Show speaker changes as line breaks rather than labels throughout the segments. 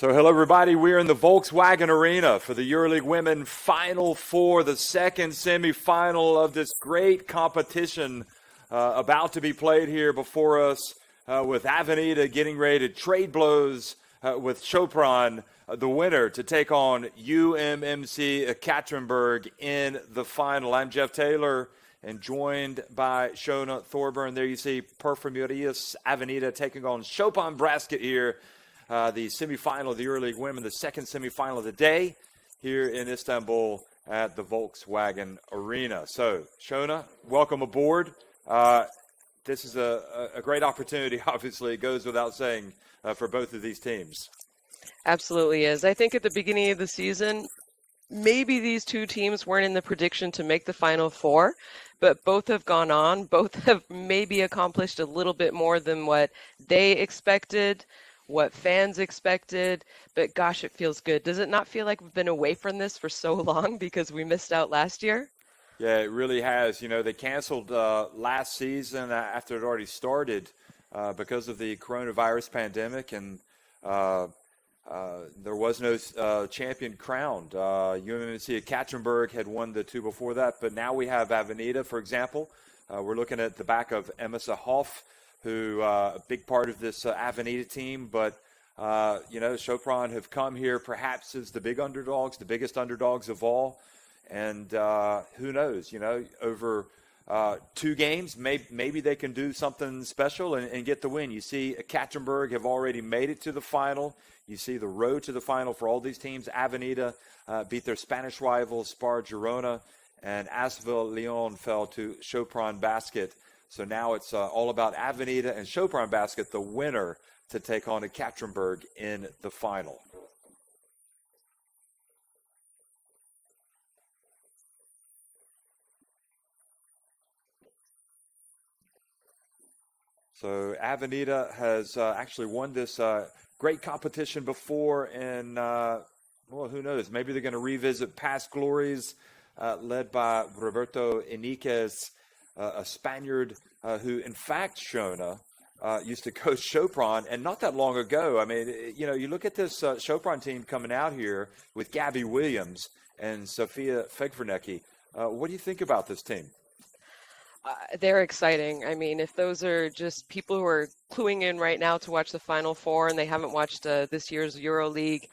So hello everybody, we're in the Volkswagen Arena for the EuroLeague Women Final Four, the second semifinal of this great competition about to be played here before us with Avenida getting ready to trade blows with Sopron, the winner, to take on UMMC Ekaterinburg in the final. I'm Jeff Taylor and joined by Shona Thorburn. There you see Perfumerias Avenida taking on Sopron Basket here. The semifinal of the EuroLeague Women, the second semifinal of the day here in Istanbul at the Volkswagen Arena. So, Shona, welcome aboard. This is a great opportunity, obviously, it goes without saying, for both of these teams.
Absolutely is. I think at the beginning of the season, maybe these two teams weren't in the prediction to make the Final Four, but both have gone on. Both have maybe accomplished a little bit more than what they expected, what fans expected, but gosh, it feels good. Does it not feel like we've been away from this for so long because we missed out last year?
Yeah, it really has. You know, they canceled last season after it already started because of the coronavirus pandemic, and there was no champion crowned. UMMC Ekaterinburg had won the two before that, but now we have Avenida, for example. We're looking at the back of Emma Hoff, who a big part of this Avenida team, but Sopron have come here perhaps as the big underdogs, the biggest underdogs of all, and who knows, over two games, maybe they can do something special and get the win. You see Ekaterinburg have already made it to the final. You see the road to the final for all these teams. Avenida beat their Spanish rivals, Spar Girona, and Asvel Leon fell to Sopron Basket. So now it's all about Avenida and Sopron Basket, the winner, to take on Ekaterinburg in the final. So Avenida has actually won this great competition before, and who knows? Maybe they're going to revisit past glories, led by Roberto Enriquez, a Spaniard who, in fact, Shona, used to coach Sopron, and not that long ago. I mean, you look at this Sopron team coming out here with Gabby Williams and Sofia Fegvernecki. What do you think about this team?
They're exciting. I mean, if those are just people who are cluing in right now to watch the Final Four and they haven't watched this year's EuroLeague,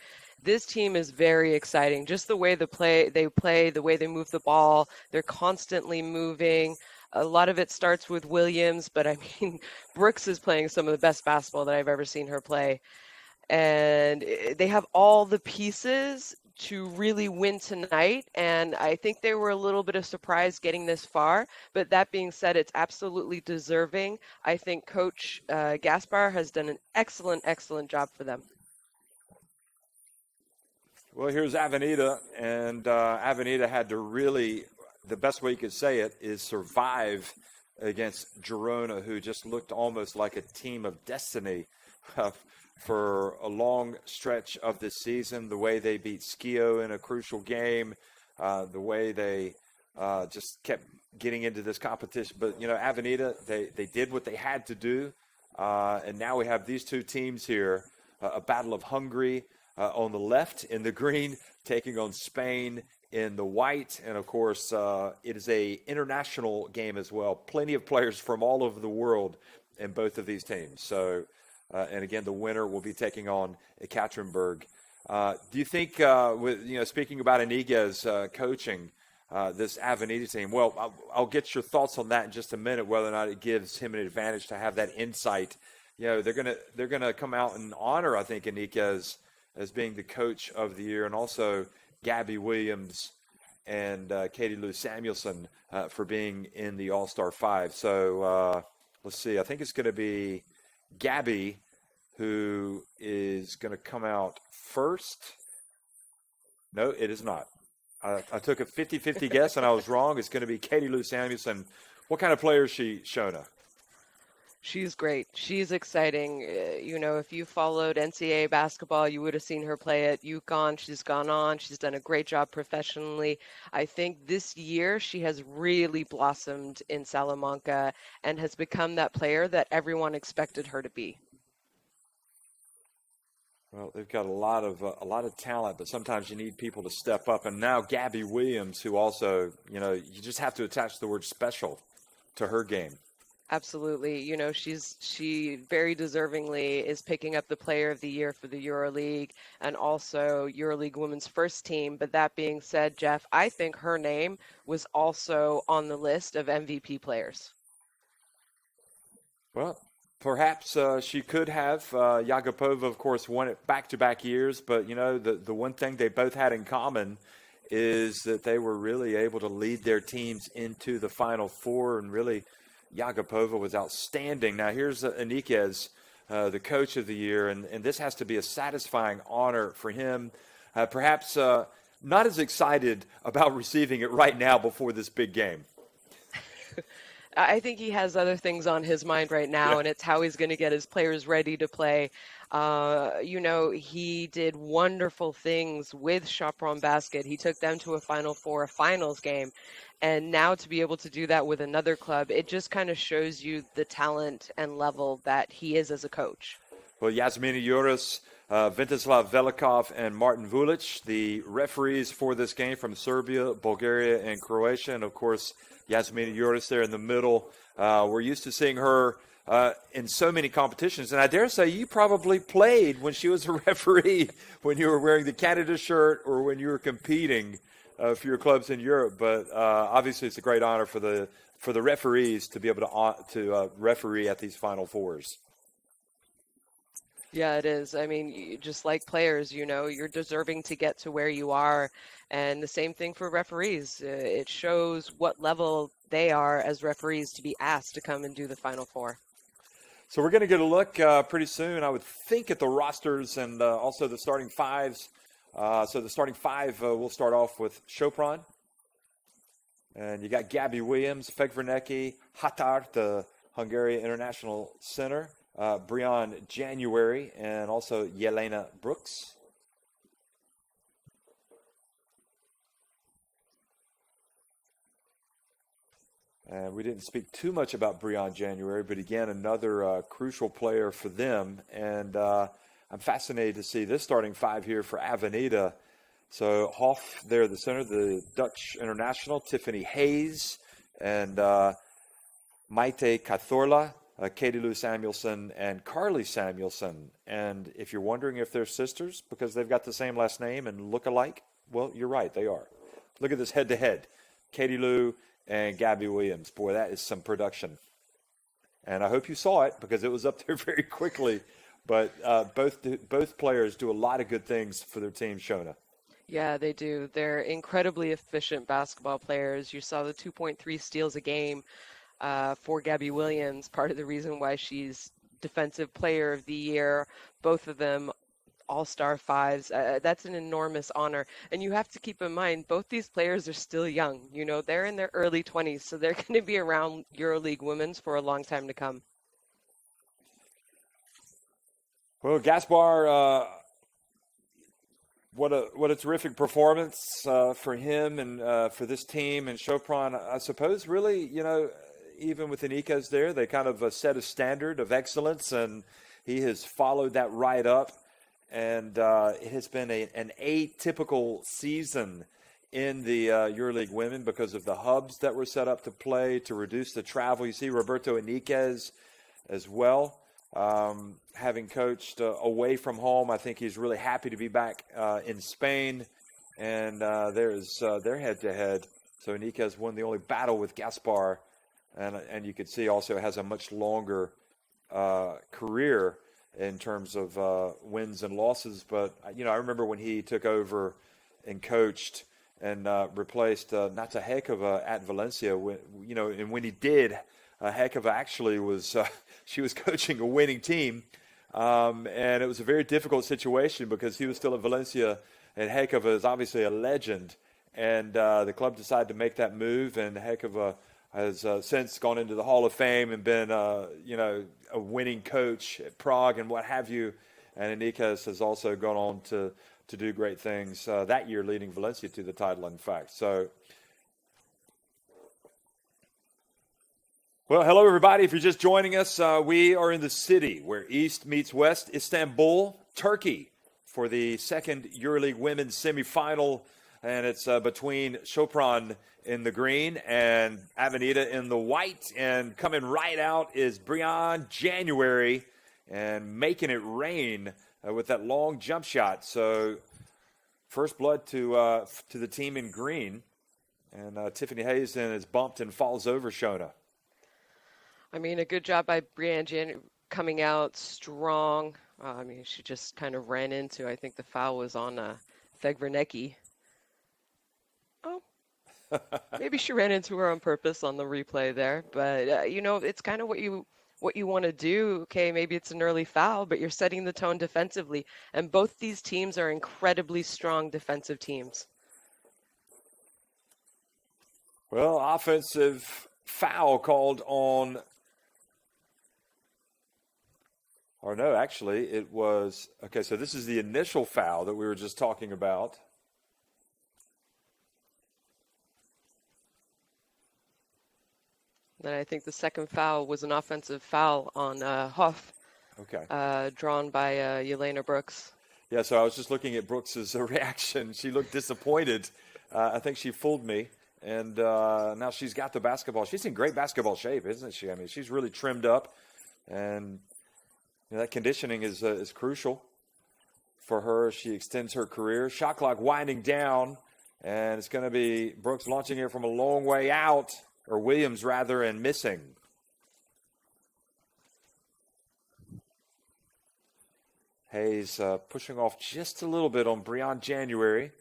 this team is very exciting. Just the way they play, the way they move the ball, they're constantly moving. A lot of it starts with Williams, but I mean, Brooks is playing some of the best basketball that I've ever seen her play. And they have all the pieces to really win tonight. And I think they were a little bit of surprise getting this far. But that being said, it's absolutely deserving. I think Coach Gaspar has done an excellent, excellent job for them.
Well, here's Avenida, and Avenida had to really, the best way you could say it, is survive against Girona, who just looked almost like a team of destiny for a long stretch of this season. The way they beat Skio in a crucial game, the way they just kept getting into this competition. But, Avenida, they did what they had to do, and now we have these two teams here, a battle of Hungary on the left in the green, taking on Spain in the white. And of course, it is a international game as well. Plenty of players from all over the world in both of these teams. So, and again, the winner will be taking on Ekaterinburg. Do you think, speaking about Iniguez coaching this Avenida team, well, I'll get your thoughts on that in just a minute, whether or not it gives him an advantage to have that insight. They're gonna come out and honor, I think, Iniguez as being the coach of the year, and also Gabby Williams and Lou Samuelson for being in the All-Star 5. So let's see. I think it's going to be Gabby who is going to come out first. No, it is not. I took a 50-50 guess, and I was wrong. It's going to be Lou Samuelson. What kind of player is she, Shona?
She's great. She's exciting. If you followed NCAA basketball, you would have seen her play at UConn. She's gone on. She's done a great job professionally. I think this year she has really blossomed in Salamanca and has become that player that everyone expected her to be.
Well, they've got a lot of talent, but sometimes you need people to step up. And now Gabby Williams, who also, you just have to attach the word special to her game.
Absolutely. She very deservingly is picking up the Player of the Year for the EuroLeague and also EuroLeague Women's first team. But that being said, Jeff, I think her name was also on the list of MVP players.
Well, perhaps she could have. Yagapova, of course, won it back-to-back years, but the one thing they both had in common is that they were really able to lead their teams into the Final Four, and really Yagapova was outstanding. Now here's Enriquez, the Coach of the Year, and this has to be a satisfying honor for him. Perhaps not as excited about receiving it right now before this big game.
I think he has other things on his mind right now, and it's how he's going to get his players ready to play. He did wonderful things with Sopron Basket. He took them to a Final Four, a finals game. And now to be able to do that with another club, it just kind of shows you the talent and level that he is as a coach.
Well, Yasmina Juras, Vintislav Velikov, and Martin Vulic, the referees for this game from Serbia, Bulgaria, and Croatia. And, of course, Yasmina Juras there in the middle. We're used to seeing her in so many competitions. And I dare say you probably played when she was a referee, when you were wearing the Canada shirt or when you were competing for your clubs in Europe. But obviously it's a great honor for the referees to be able to referee at these Final Fours.
Yeah, it is. I mean, just like players, you're deserving to get to where you are. And the same thing for referees. It shows what level they are as referees to be asked to come and do the Final Four.
So we're going to get a look pretty soon, I would think, at the rosters and also the starting fives. So the starting five, we'll start off with Sopron. And you got Gabby Williams, Fegvernecki, Hatar, the Hungarian International Center, Brian January, and also Yelena Brooks. And we didn't speak too much about Brian January, but again, another crucial player for them. And I'm fascinated to see this starting five here for Avenida. So Hoff there at the center, the Dutch international, Tiffany Hayes, and Maite Cathorla, Katie Lou Samuelson, and Carly Samuelson. And if you're wondering if they're sisters because they've got the same last name and look alike, well, you're right, they are. Look at this head-to-head. Katie Lou and Gabby Williams. Boy, that is some production. And I hope you saw it because it was up there very quickly. But both players do a lot of good things for their team, Shona.
Yeah, they do. They're incredibly efficient basketball players. You saw the 2.3 steals a game for Gabby Williams, part of the reason why she's Defensive Player of the Year. Both of them all-star fives. That's an enormous honor. And you have to keep in mind, both these players are still young. They're in their early 20s, so they're going to be around EuroLeague Women's for a long time to come.
Well, Gaspar, what a terrific performance for him and for this team. And Sopron, I suppose, really, even with Enriquez there, they kind of set a standard of excellence, and he has followed that right up. And it has been an atypical season in the EuroLeague Women because of the hubs that were set up to play to reduce the travel. You see Roberto Enriquez as well, having coached away from home. I think he's really happy to be back in Spain. And there's their head-to-head. So Enriquez won the only battle with Gaspar. And you could see also has a much longer career in terms of wins and losses. But, I remember when he took over and coached and replaced Natahekova at Valencia, and when he did, Hekova actually was, she was coaching a winning team. And it was a very difficult situation because he was still at Valencia, and Hekova is obviously a legend. And the club decided to make that move, and Hekova has since gone into the Hall of Fame and been, a winning coach at Prague and what have you. And Enriquez has also gone on to do great things that year, leading Valencia to the title, in fact. So, well, hello, everybody. If you're just joining us, we are in the city where East meets West, Istanbul, Turkey. for the second EuroLeague Women's semifinal, and it's between Sopron in the green and Avenida in the white. And coming right out is Brian January and making it rain with that long jump shot. So first blood to the team in green. And Tiffany Hayes then is bumped and falls over Shona.
I mean, a good job by Brianne coming out strong. I mean, she just kind of ran into, I think the foul was on Fegvernecki. Oh, maybe she ran into her on purpose on the replay there. But, you know, it's kind of what you want to do. Okay, maybe it's an early foul, but you're setting the tone defensively. And both these teams are incredibly strong defensive teams.
Well, offensive foul called on, or no, actually, it was, okay, so this is the initial foul that we were just talking about.
Then I think the second foul was an offensive foul on Hoff,
okay,
drawn by Yelena Brooks.
Yeah, so I was just looking at Brooks's reaction. She looked disappointed. I think she fooled me. And now she's got the basketball. She's in great basketball shape, isn't she? I mean, she's really trimmed up. And you know, that conditioning is crucial for her as she extends her career. Shot clock winding down. And it's going to be Brooks launching it from a long way out, or Williams rather, and missing. Hayes pushing off just a little bit on Brianne January.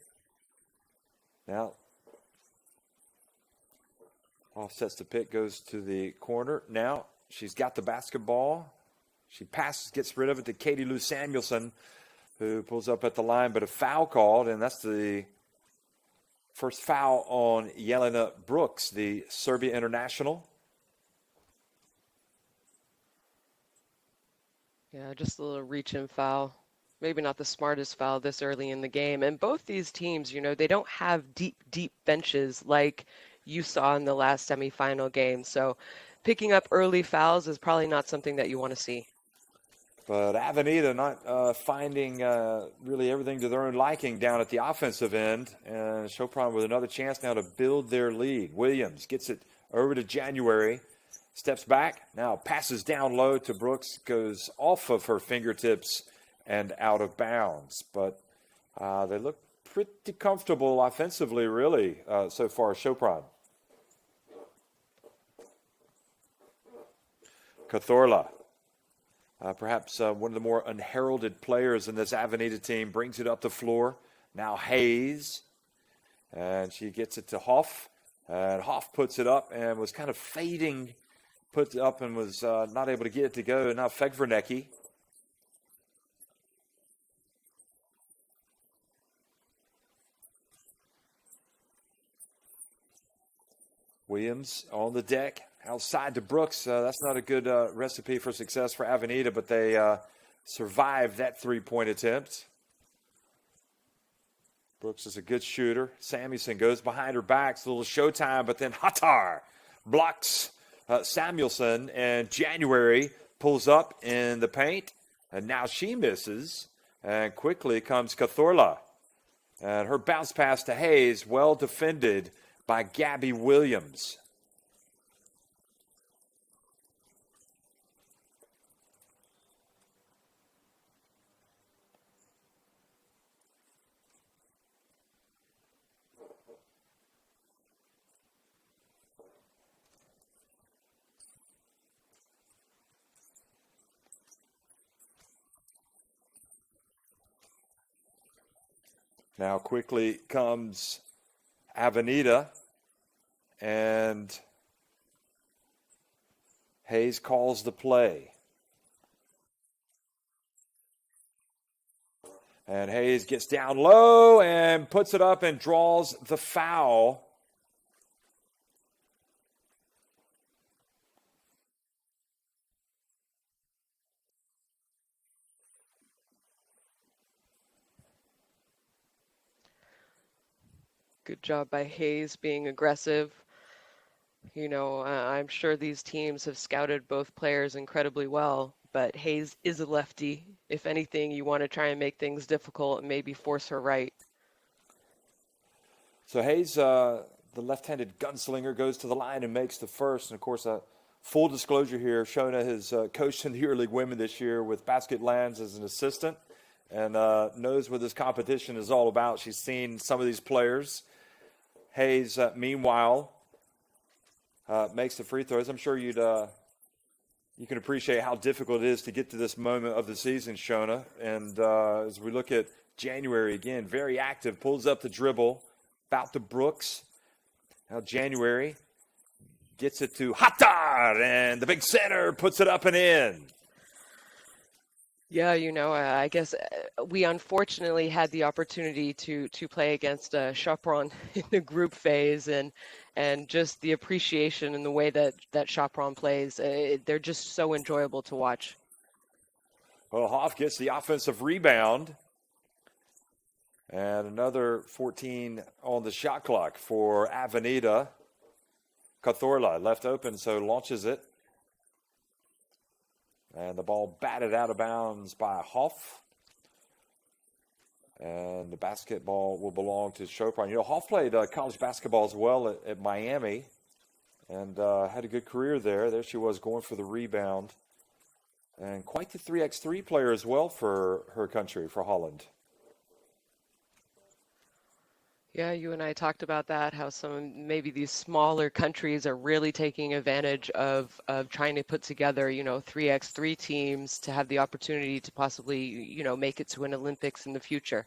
Now, offsets the pick, goes to the corner. Now, she's got the basketball. She passes, gets rid of it to Katie Lou Samuelson, who pulls up at the line, but a foul called, and that's the first foul on Jelena Brooks, the Serbia international.
Yeah, just a little reach-in foul. Maybe not the smartest foul this early in the game. And both these teams, you know, they don't have deep benches like you saw in the last semifinal game. So picking up early fouls is probably not something that you want to see.
But Avenida not finding really everything to their own liking down at the offensive end. And Sopron with another chance now to build their lead. Williams gets it over to January. Steps back. Now passes down low to Brooks. Goes off of her fingertips and out of bounds. But they look pretty comfortable offensively, really, so far, Sopron. Cazorla. Perhaps one of the more unheralded players in this Avenida team, brings it up the floor. Now Hayes, and she gets it to Hoff, and Hoff puts it up and was kind of fading, put it up and was not able to get it to go. Now Fegvernecki. Williams on the deck. Outside to Brooks. That's not a good recipe for success for Avenida, but they survived that three-point attempt. Brooks is a good shooter. Samuelson goes behind her back. It's a little showtime, but then Hattar blocks Samuelson, and January pulls up in the paint, and now she misses, and quickly comes Cazorla. And her bounce pass to Hayes, well defended by Gabby Williams. Now quickly comes Avenida, and Hayes calls the play. And Hayes gets down low and puts it up and draws the foul.
Good job by Hayes being aggressive. You know, I'm sure these teams have scouted both players incredibly well, but Hayes is a lefty. If anything, you want to try and make things difficult and maybe force her right.
So Hayes, the left-handed gunslinger, goes to the line and makes the first. And of course, full disclosure here, Shona has coached in the EuroLeague Women this year with Basket Lands as an assistant, and knows what this competition is all about. She's seen some of these players. Hayes, meanwhile, makes the free throws. I'm sure you can appreciate how difficult it is to get to this moment of the season, Shona. And as we look at January again, very active, pulls up the dribble, about to Brooks. Now January gets it to Hatar, and the big center puts it up and in.
Yeah, I guess we unfortunately had the opportunity to play against Sopron in the group phase, and just the appreciation in the way that Sopron plays. They're just so enjoyable to watch.
Well, Hoff gets the offensive rebound. And another 14 on the shot clock for Avenida. Cazorla left open, so launches it. And the ball batted out of bounds by Hoff. And the basketball will belong to Sopron. Hoff played college basketball as well at Miami and had a good career there. There she was going for the rebound. And quite the 3x3 player as well for her country, for Holland.
Yeah, you and I talked about that, how maybe these smaller countries are really taking advantage of trying to put together, 3x3 teams to have the opportunity to possibly, make it to an Olympics in the future.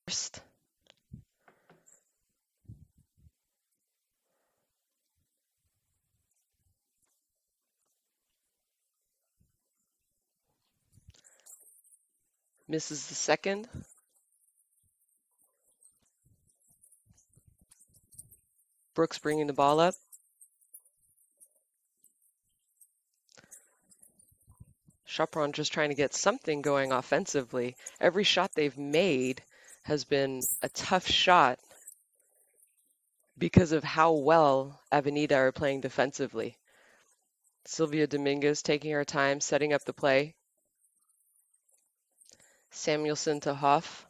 First. Misses the second. Brooks bringing the ball up. Sopron just trying to get something going offensively. Every shot they've made has been a tough shot because of how well Avenida are playing defensively. Sylvia Dominguez taking her time, setting up the play. Samuelson to Hoff.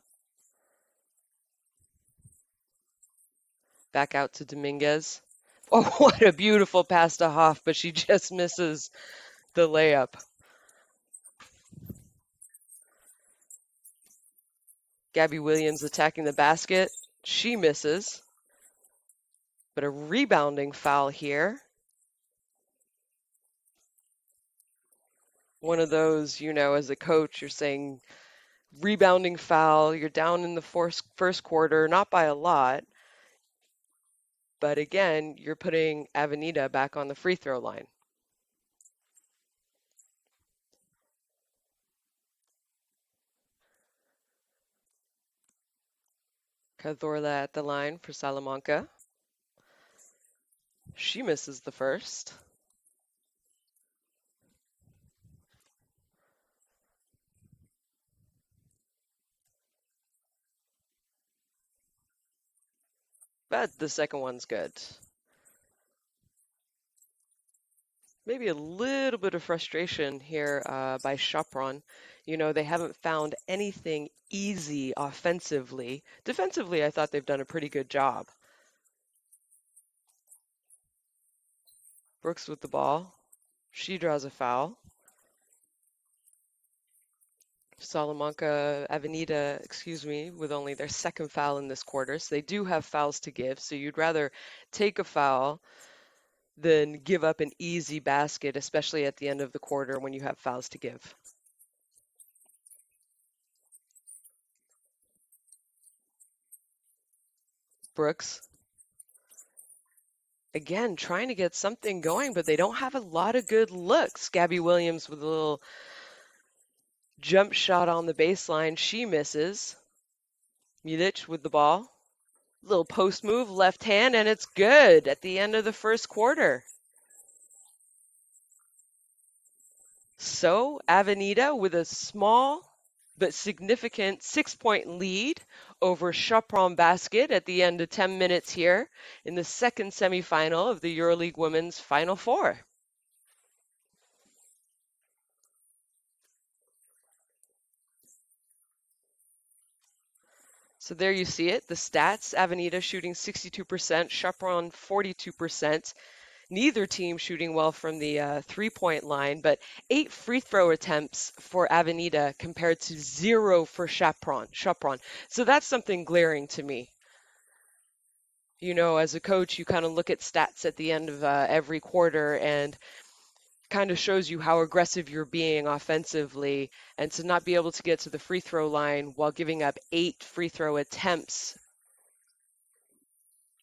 Back out to Dominguez. Oh, what a beautiful pass to Hoff, but she just misses the layup. Gabby Williams attacking the basket. She misses. But a rebounding foul here. One of those, as a coach, you're saying rebounding foul. You're down in the first quarter, not by a lot. But again, you're putting Avenida back on the free throw line. Cazorla at the line for Salamanca. She misses the first. But the second one's good. Maybe a little bit of frustration here by Sopron. They haven't found anything easy offensively. Defensively, I thought they've done a pretty good job. Brooks with the ball. She draws a foul. Salamanca Avenida, with only their second foul in this quarter. So they do have fouls to give. So you'd rather take a foul than give up an easy basket, especially at the end of the quarter when you have fouls to give. Brooks. Again, trying to get something going, but they don't have a lot of good looks. Gabby Williams with a little jump shot on the baseline. She misses. Milic with the ball. Little post move, left hand, and it's good at the end of the first quarter. So Avenida with a small but significant 6-point lead over Sopron Basket at the end of 10 minutes here in the second semifinal of the EuroLeague Women's Final Four. So there you see it, the stats. Avenida shooting 62%, Sopron 42%. Neither team shooting well from the three-point line, but 8 free throw attempts for Avenida compared to 0 for Sopron. So that's something glaring to me. As a coach, you kind of look at stats at the end of every quarter and kind of shows you how aggressive you're being offensively, and to not be able to get to the free throw line while giving up 8 free throw attempts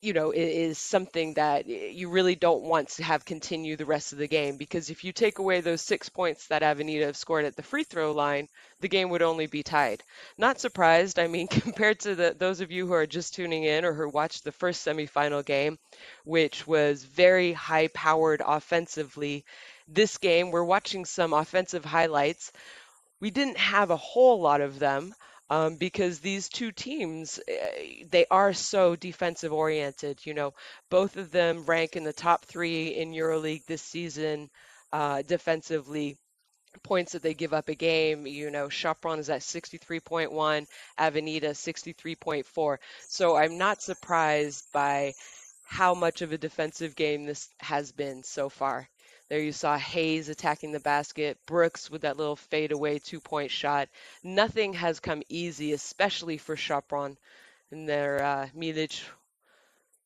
is something that you really don't want to have continue the rest of the game, because if you take away those 6 points that Avenida have scored at the free throw line, the game would only be tied. Not surprised. I mean, compared to those of you who are just tuning in or who watched the first semifinal game, which was very high-powered offensively, this game, we're watching some offensive highlights. We didn't have a whole lot of them because these two teams, they are so defensive oriented. Both of them rank in the top 3 in EuroLeague this season defensively. Points that they give up a game, Sopron is at 63.1, Avenida 63.4. So I'm not surprised by how much of a defensive game this has been so far. There you saw Hayes attacking the basket, Brooks with that little fadeaway 2-point shot. Nothing has come easy, especially for Sopron. And their Milic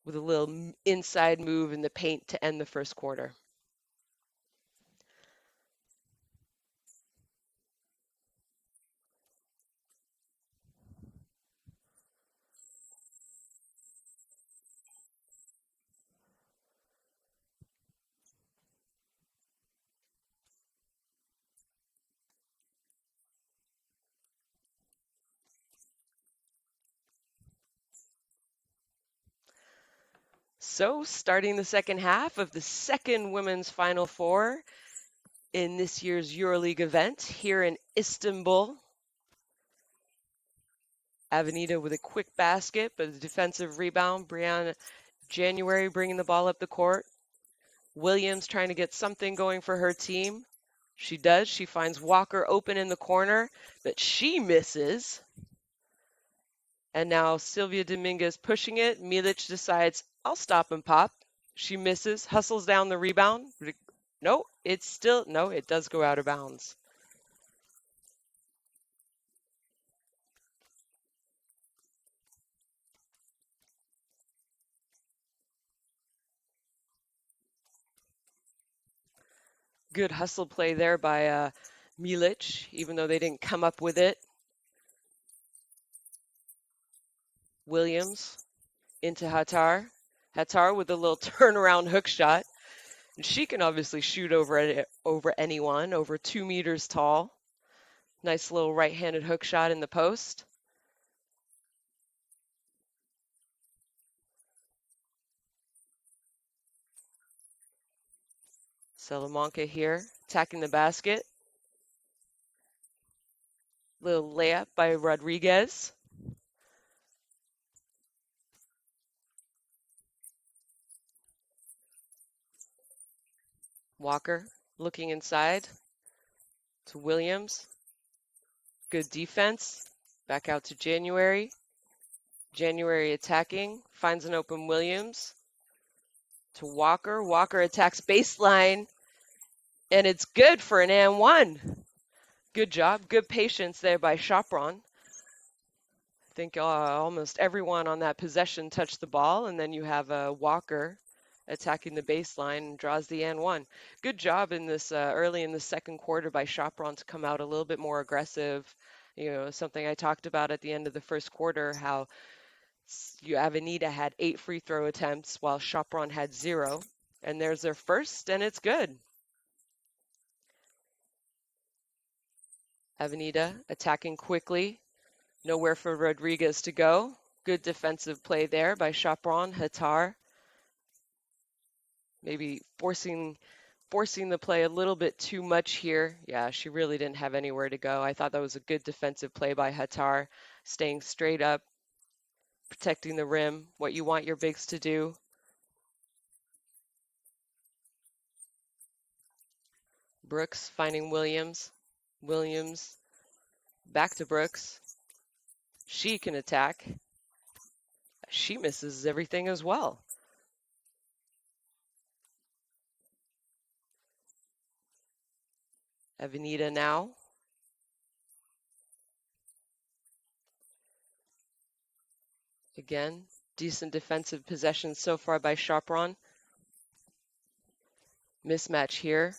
with a little inside move in the paint to end the first quarter. So, starting the second half of the second women's Final Four in this year's EuroLeague event here in Istanbul. Avenida with a quick basket, but a defensive rebound. Brianna January bringing the ball up the court. Williams trying to get something going for her team. She does. She finds Walker open in the corner, but she misses. And now Sylvia Dominguez pushing it. Milic decides, I'll stop and pop. She misses, hustles down the rebound. No, it does go out of bounds. Good hustle play there by Milic, even though they didn't come up with it. Williams into Hattar. Hattar with a little turnaround hook shot. And she can obviously shoot over anyone, over 2 meters tall. Nice little right-handed hook shot in the post. Salamanca here, attacking the basket. Little layup by Rodriguez. Walker looking inside to Williams. Good defense. Back out to January. January attacking, finds an open Williams to Walker. Walker attacks baseline, and it's good for an and one. Good job, good patience there by Sopron. I think almost everyone on that possession touched the ball, and then you have Walker attacking the baseline and draws the and one. Good job in this early in the second quarter by Sopron to come out a little bit more aggressive. You know, something I talked about at the end of the first quarter, how Avenida had 8 free throw attempts while Sopron had 0. And there's their first, and it's good. Avenida attacking quickly. Nowhere for Rodriguez to go. Good defensive play there by Sopron. Hattar maybe forcing the play a little bit too much here. Yeah, she really didn't have anywhere to go. I thought that was a good defensive play by Hattar, staying straight up, protecting the rim, what you want your bigs to do. Brooks finding Williams. Williams back to Brooks. She can attack. She misses everything as well. Avenida now. Again, decent defensive possession so far by Sopron. Mismatch here.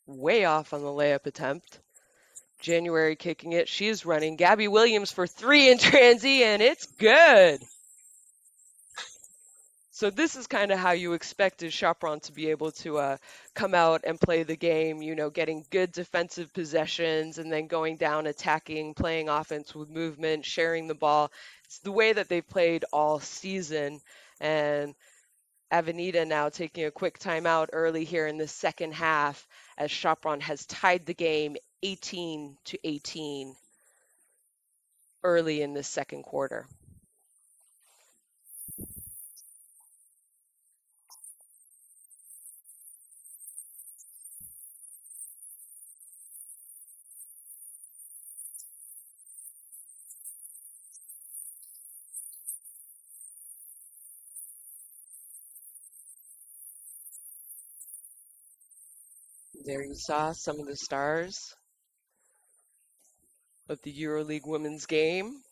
Way off on the layup attempt. January kicking it. She's running. Gabby Williams for 3 in transy, and it's good. So this is kind of how you expected Sopron to be able to come out and play the game, you know, getting good defensive possessions and then going down, attacking, playing offense with movement, sharing the ball. It's the way that they've played all season. And Avenida now taking a quick timeout early here in the second half as Sopron has tied the game 18-18 early in the second quarter. There you saw some of the stars of the EuroLeague Women's game.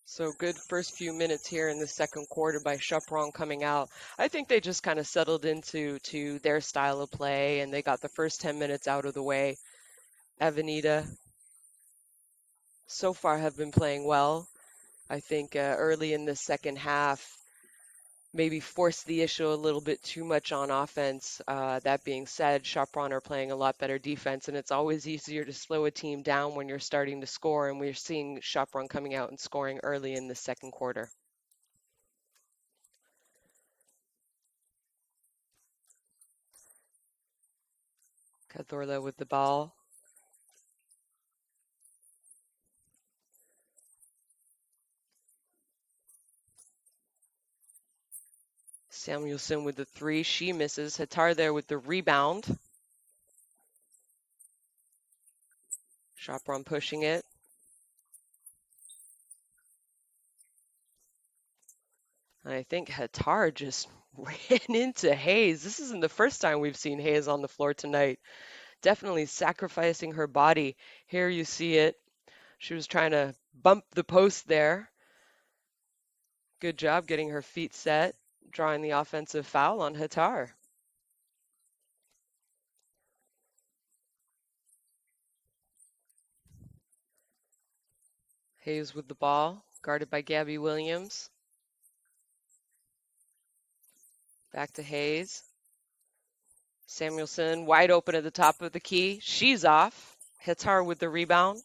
So good first few minutes here in the second quarter by Sopron coming out. I think they just kind of settled into their style of play, and they got the first 10 minutes out of the way. Avenida so far have been playing well. I think early in the second half, maybe force the issue a little bit too much on offense. That being said, Sopron are playing a lot better defense, and it's always easier to slow a team down when you're starting to score, and we're seeing Sopron coming out and scoring early in the second quarter. Cazorla with the ball. Samuelson with the three. She misses. Hatar there with the rebound. Sopron pushing it. And I think Hatar just ran into Hayes. This isn't the first time we've seen Hayes on the floor tonight. Definitely sacrificing her body. Here you see it. She was trying to bump the post there. Good job getting her feet set, drawing the offensive foul on Hatar. Hayes with the ball, guarded by Gabby Williams. Back to Hayes. Samuelson wide open at the top of the key. She's off. Hatar with the rebound.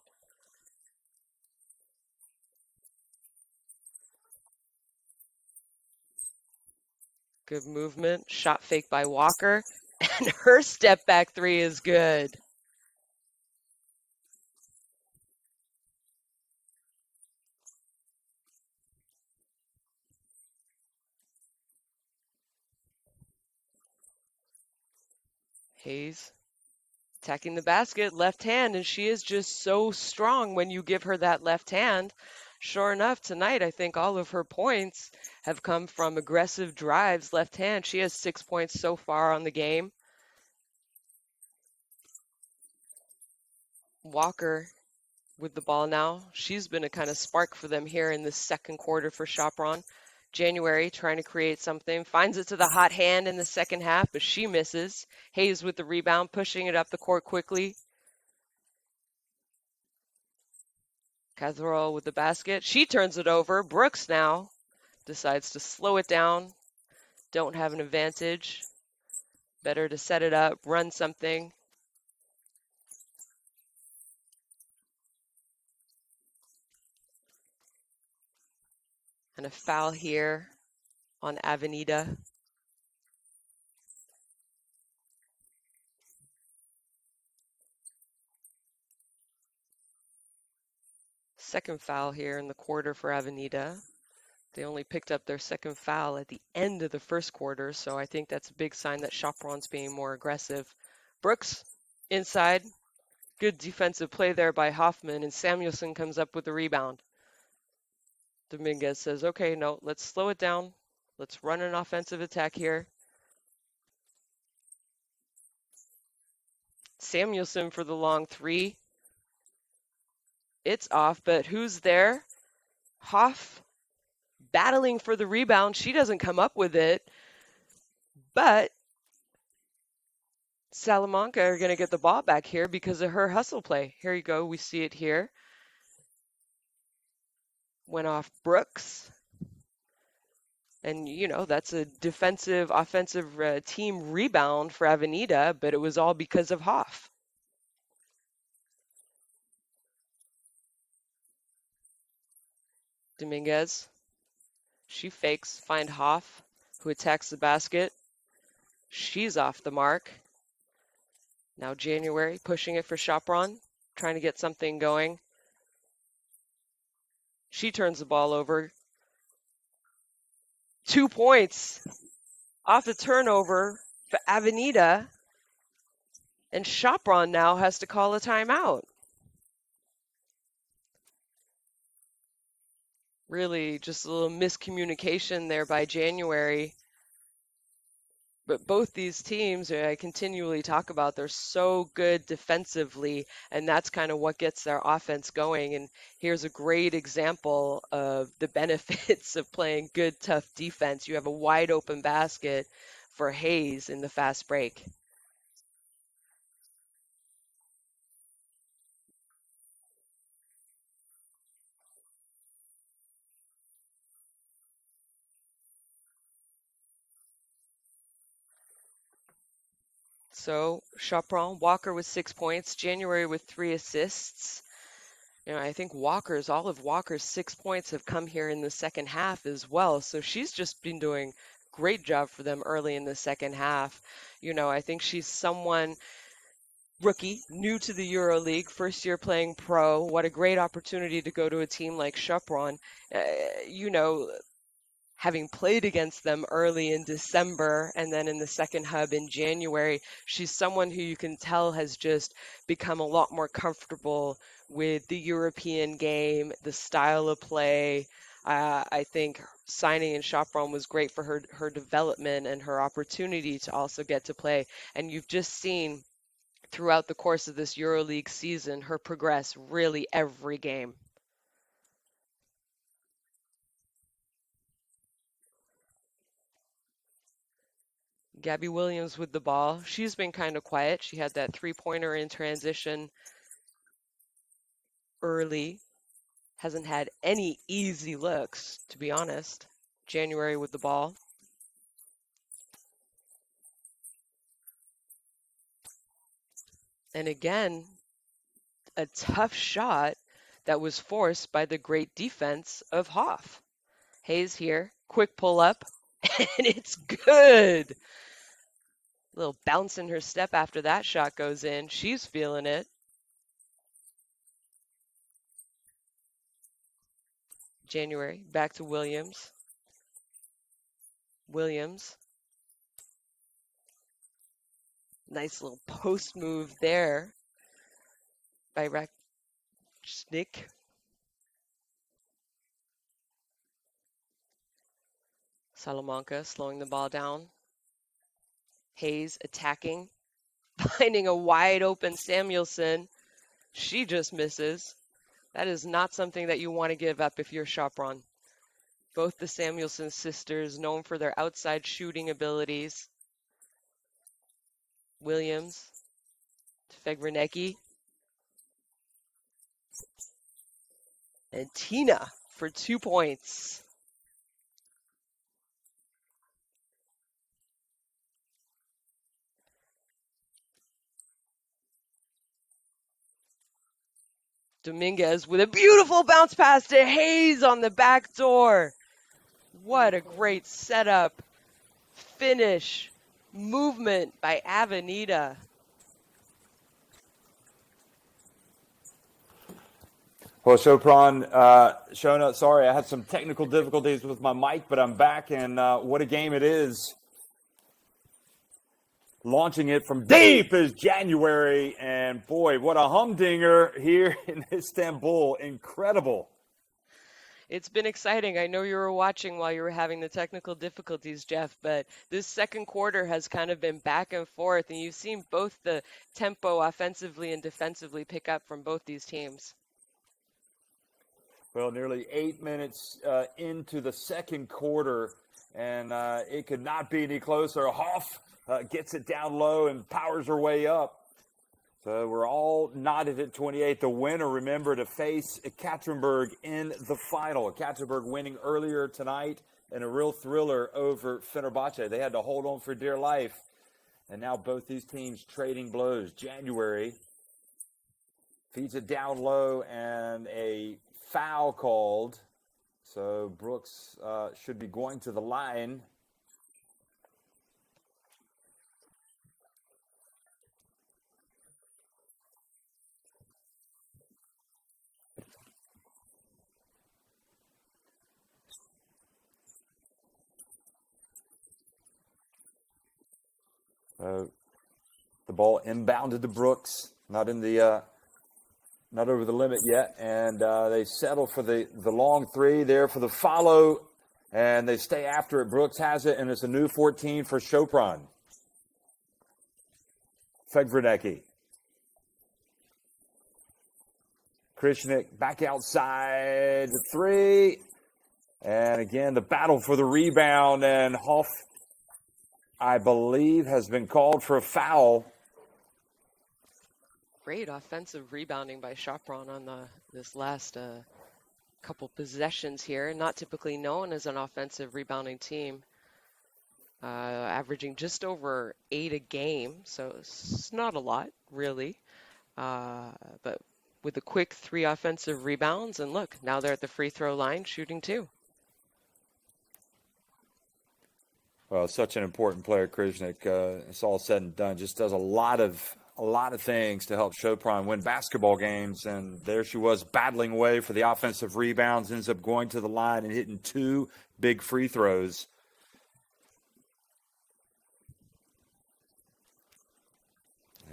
Good movement. Shot fake by Walker. And her step back three is good. Hayes attacking the basket, left hand, and she is just so strong when you give her that left hand. Sure enough, tonight, I think all of her points have come from aggressive drives, left hand. She has 6 points so far on the game. Walker with the ball now. She's been a kind of spark for them here in the second quarter for Sopron. January trying to create something, finds it to the hot hand in the second half, but she misses. Hayes with the rebound, pushing it up the court quickly. Catherall with the basket. She turns it over. Brooks now decides to slow it down. Don't have an advantage. Better to set it up, run something. And a foul here on Avenida. Second foul here in the quarter for Avenida. They only picked up their second foul at the end of the first quarter, so I think that's a big sign that Sopron's being more aggressive. Brooks inside. Good defensive play there by Hoffman, and Samuelson comes up with the rebound. Dominguez says, okay, no, let's slow it down. Let's run an offensive attack here. Samuelson for the long three. It's off, but who's there? Hoff battling for the rebound. She doesn't come up with it, but Salamanca are going to get the ball back here because of her hustle play. Here you go. We see it here. Went off Brooks. And, you know, that's a defensive, offensive team rebound for Avenida, but it was all because of Hoff. Dominguez. She fakes, find Hoff, who attacks the basket. She's off the mark. Now January pushing it for Sopron, trying to get something going. She turns the ball over. 2 points off the turnover for Avenida. And Sopron now has to call a timeout. Really just a little miscommunication there by January. But both these teams, I continually talk about, they're so good defensively, and that's kind of what gets their offense going. And here's a great example of the benefits of playing good, tough defense. You have a wide open basket for Hayes in the fast break. So Sopron, Walker with 6 points, January with 3 assists. I think all of Walker's 6 points have come here in the second half as well. So she's just been doing a great job for them early in the second half. I think she's someone rookie, new to the EuroLeague, first year playing pro. What a great opportunity to go to a team like Sopron. You know, having played against them early in December and then in the second hub in January, she's someone who you can tell has just become a lot more comfortable with the European game, the style of play. I think signing in Sopron was great for her development and her opportunity to also get to play. And you've just seen throughout the course of this EuroLeague season her progress really every game. Gabby Williams with the ball. She's been kind of quiet. She had that three-pointer in transition early. Hasn't had any easy looks, to be honest. January with the ball. And again, a tough shot that was forced by the great defense of Hoff. Hayes here, quick pull up, and it's good. A little bounce in her step after that shot goes in. She's feeling it. January, back to Williams. Williams. Nice little post move there by Rakchnik. Salamanca slowing the ball down. Hayes attacking, finding a wide open Samuelson. She just misses. That is not something that you want to give up if you're Sopron. Both the Samuelson sisters known for their outside shooting abilities. Williams to Fegrenecki. And Tina for 2 points. Dominguez with a beautiful bounce pass to Hayes on the back door. What a great setup, finish, movement by Avenida.
Well, Sopron, Shona, sorry, I had some technical difficulties with my mic, but I'm back, and what a game it is. Launching it from deep as January, and boy, what a humdinger here in Istanbul. Incredible.
It's been exciting. I know you were watching while you were having the technical difficulties, Jeff, but this second quarter has kind of been back and forth, and you've seen both the tempo offensively and defensively pick up from both these teams.
Well, nearly 8 minutes into the second quarter, and it could not be any closer. Hoff gets it down low and powers her way up. So we're all knotted at 28. The winner, remember, to face Ekaterinburg in the final. Ekaterinburg winning earlier tonight in a real thriller over Fenerbahce. They had to hold on for dear life. And now both these teams trading blows. January feeds it down low and a foul called. So Brooks should be going to the line. The ball inbounded to Brooks, not over the limit yet, and they settle for the long three there for the follow, and they stay after it. Brooks has it, and it's a new 14 for Sopron. Fegrenecki. Krishnik back outside the three, and again the battle for the rebound, and Hoff, I believe, has been called for a foul.
Great offensive rebounding by Sopron on this last couple possessions here. Not typically known as an offensive rebounding team. averaging just over 8 a game, so it's not a lot, really. But with a quick 3 offensive rebounds, and look, now they're at the free throw line shooting too.
Well, such an important player, Krishnik. It's all said and done. Just does a lot of things to help Sopron win basketball games. And there she was battling away for the offensive rebounds. Ends up going to the line and hitting 2 big free throws.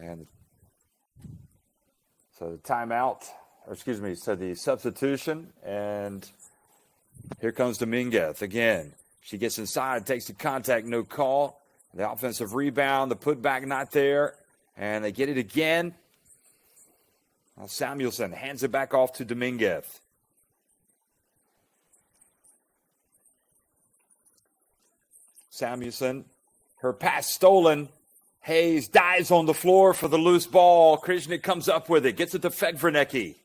And so the timeout, or excuse me, so the substitution, and here comes Dominguez again. She gets inside, takes the contact, no call. The offensive rebound, the putback not there, and they get it again. Well, Samuelson hands it back off to Dominguez. Samuelson, her pass stolen. Hayes dives on the floor for the loose ball. Krishnik comes up with it, gets it to Fegvernecki.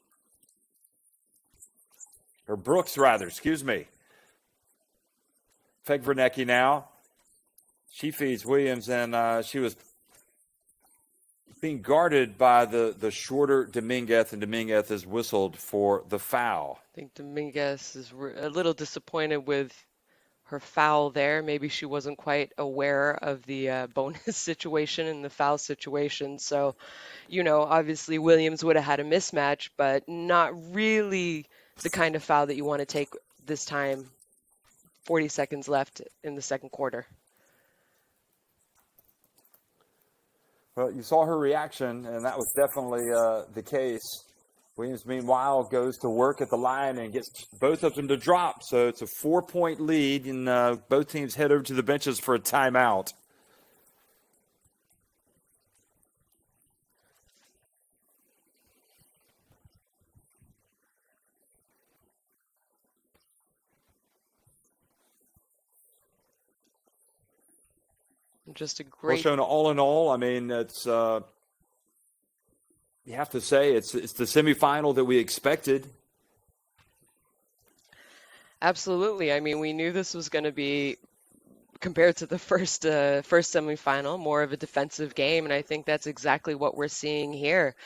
Or Brooks, rather, excuse me. Fegvernecki now. She feeds Williams, and she was being guarded by the shorter Dominguez, and Dominguez is whistled for the foul.
I think Dominguez is a little disappointed with her foul there. Maybe she wasn't quite aware of the bonus situation and the foul situation. So, obviously Williams would have had a mismatch, but not really the kind of foul that you want to take this time, 40 seconds left in the second quarter.
Well, you saw her reaction, and that was definitely the case. Williams, meanwhile, goes to work at the line and gets both of them to drop. So it's a 4-point lead, and both teams head over to the benches for a timeout.
Just a great.
Well, Shona, all in all, I mean, it's you have to say it's the semifinal that we expected.
Absolutely. I mean, we knew this was going to be, compared to the first semifinal, more of a defensive game, and I think that's exactly what we're seeing here.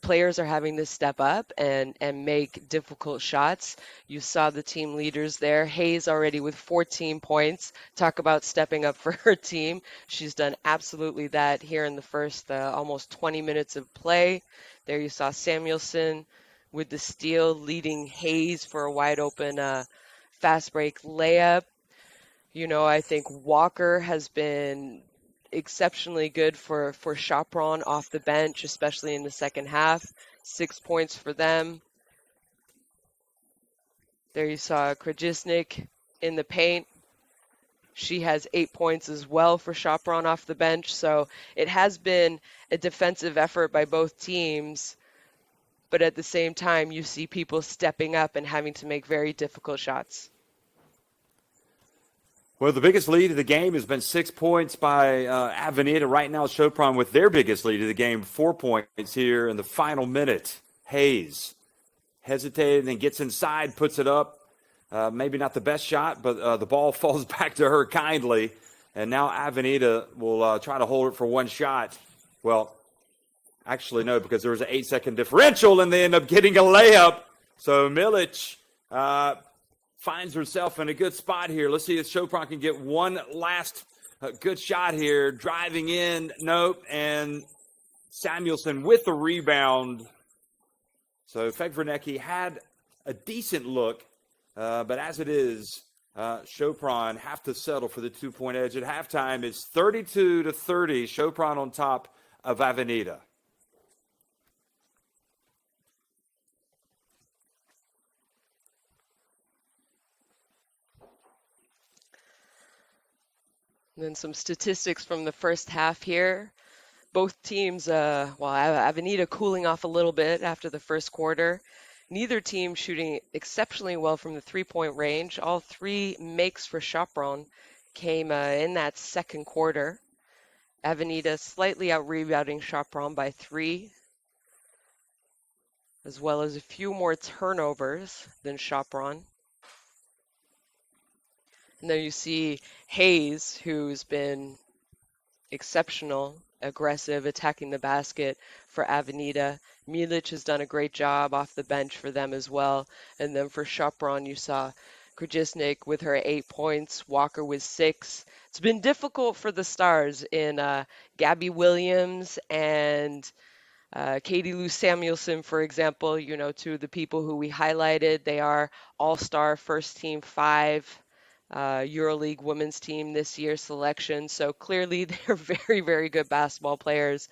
Players are having to step up and make difficult shots. You saw the team leaders there. Hayes already with 14 points. Talk about stepping up for her team. She's done absolutely that here in the first almost 20 minutes of play. There you saw Samuelson with the steal, leading Hayes for a wide open fast break layup. I think Walker has been exceptionally good for Sopron off the bench, especially in the second half. 6 points for them. There you saw Krajisnik in the paint. She has 8 points as well for Sopron off the bench. So it has been a defensive effort by both teams. But at the same time, you see people stepping up and having to make very difficult shots.
Well, the biggest lead of the game has been 6 points by Avenida. Right now, Sopron with their biggest lead of the game, 4 points here in the final minute. Hayes hesitated and then gets inside, puts it up. Maybe not the best shot, but the ball falls back to her kindly. And now Avenida will try to hold it for one shot. Well, actually, no, because there was an 8-second differential, and they end up getting a layup. So Milic finds herself in a good spot here. Let's see if Sopron can get one last good shot here. Driving in, nope, and Samuelson with the rebound. So Fegvernecki had a decent look, but as it is, Sopron have to settle for the 2-point edge. At halftime, it's 32-30, Sopron on top of Avenida.
And then some statistics from the first half here. Both teams, Avenida cooling off a little bit after the first quarter. Neither team shooting exceptionally well from the 3-point range. All 3 makes for Sopron came in that second quarter. Avenida slightly out-rebounding Sopron by 3, as well as a few more turnovers than Sopron. And then you see Hayes, who's been exceptional, aggressive, attacking the basket for Avenida. Milic has done a great job off the bench for them as well. And then for Sopron, you saw Krajisnik with her 8 points, Walker with 6. It's been difficult for the stars in Gabby Williams and Katie Lou Samuelson, for example, two of the people who we highlighted. They are all-star first team five EuroLeague Women's team this year selection. So clearly they're very, very good basketball players,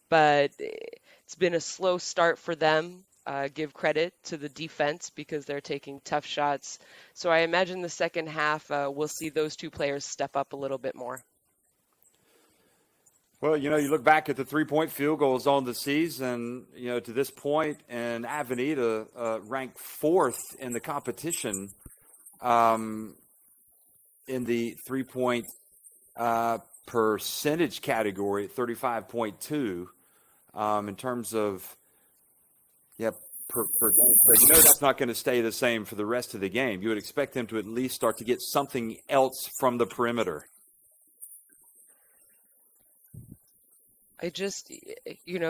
but it's been a slow start for them. Give credit to the defense because they're taking tough shots. So I imagine the second half we'll see those two players step up a little bit more.
Well, you look back at the three-point field goals on the season, to this point, and Avenida ranked fourth in the competition in the three-point percentage category at 35.2 in terms of, per game. But that's not going to stay the same for the rest of the game. You would expect them to at least start to get something else from the perimeter.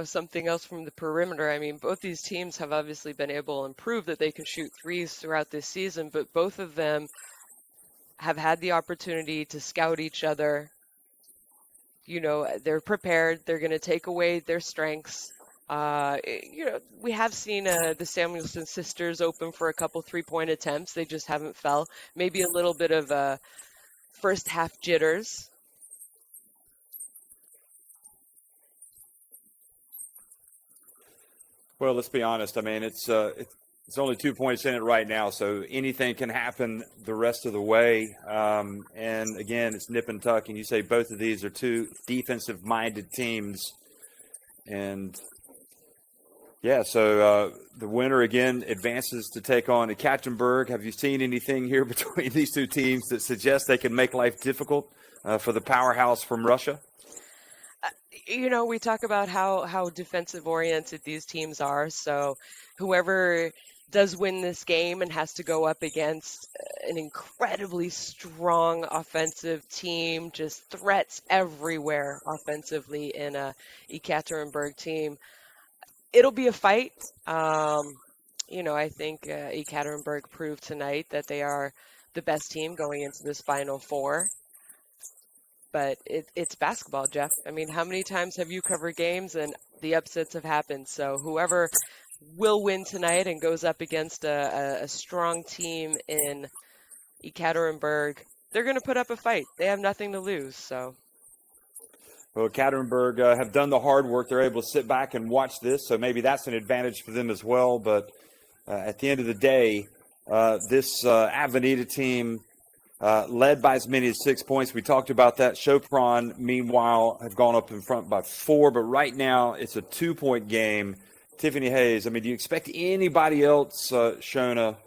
Something else from the perimeter. I mean, both these teams have obviously been able to improve that they can shoot threes throughout this season, but both of them have had the opportunity to scout each other. They're prepared. They're going to take away their strengths. We have seen the Samuelson sisters open for a couple three-point attempts. They just haven't fell. Maybe a little bit of first half jitters.
Well, let's be honest. I mean, it's only 2 points in it right now, so anything can happen the rest of the way. And again, it's nip and tuck. And you say both of these are two defensive-minded teams, and so the winner again advances to take on Ekaterinburg. Have you seen anything here between these two teams that suggests they can make life difficult for the powerhouse from Russia?
We talk about how defensive oriented these teams are. So whoever does win this game and has to go up against an incredibly strong offensive team, just threats everywhere offensively in a Ekaterinburg team, it'll be a fight. I think Ekaterinburg proved tonight that they are the best team going into this Final Four. But it's basketball, Jeff. I mean, how many times have you covered games and the upsets have happened? So whoever will win tonight and goes up against a strong team in Ekaterinburg, they're going to put up a fight. They have nothing to lose. So.
Well, Ekaterinburg have done the hard work. They're able to sit back and watch this, so maybe that's an advantage for them as well. But at the end of the day, this Avenida team, led by as many as 6 points. We talked about that. Sopron, meanwhile, have gone up in front by 4, but right now it's a 2-point game. Tiffany Hayes, I mean, do you expect anybody else, Shona,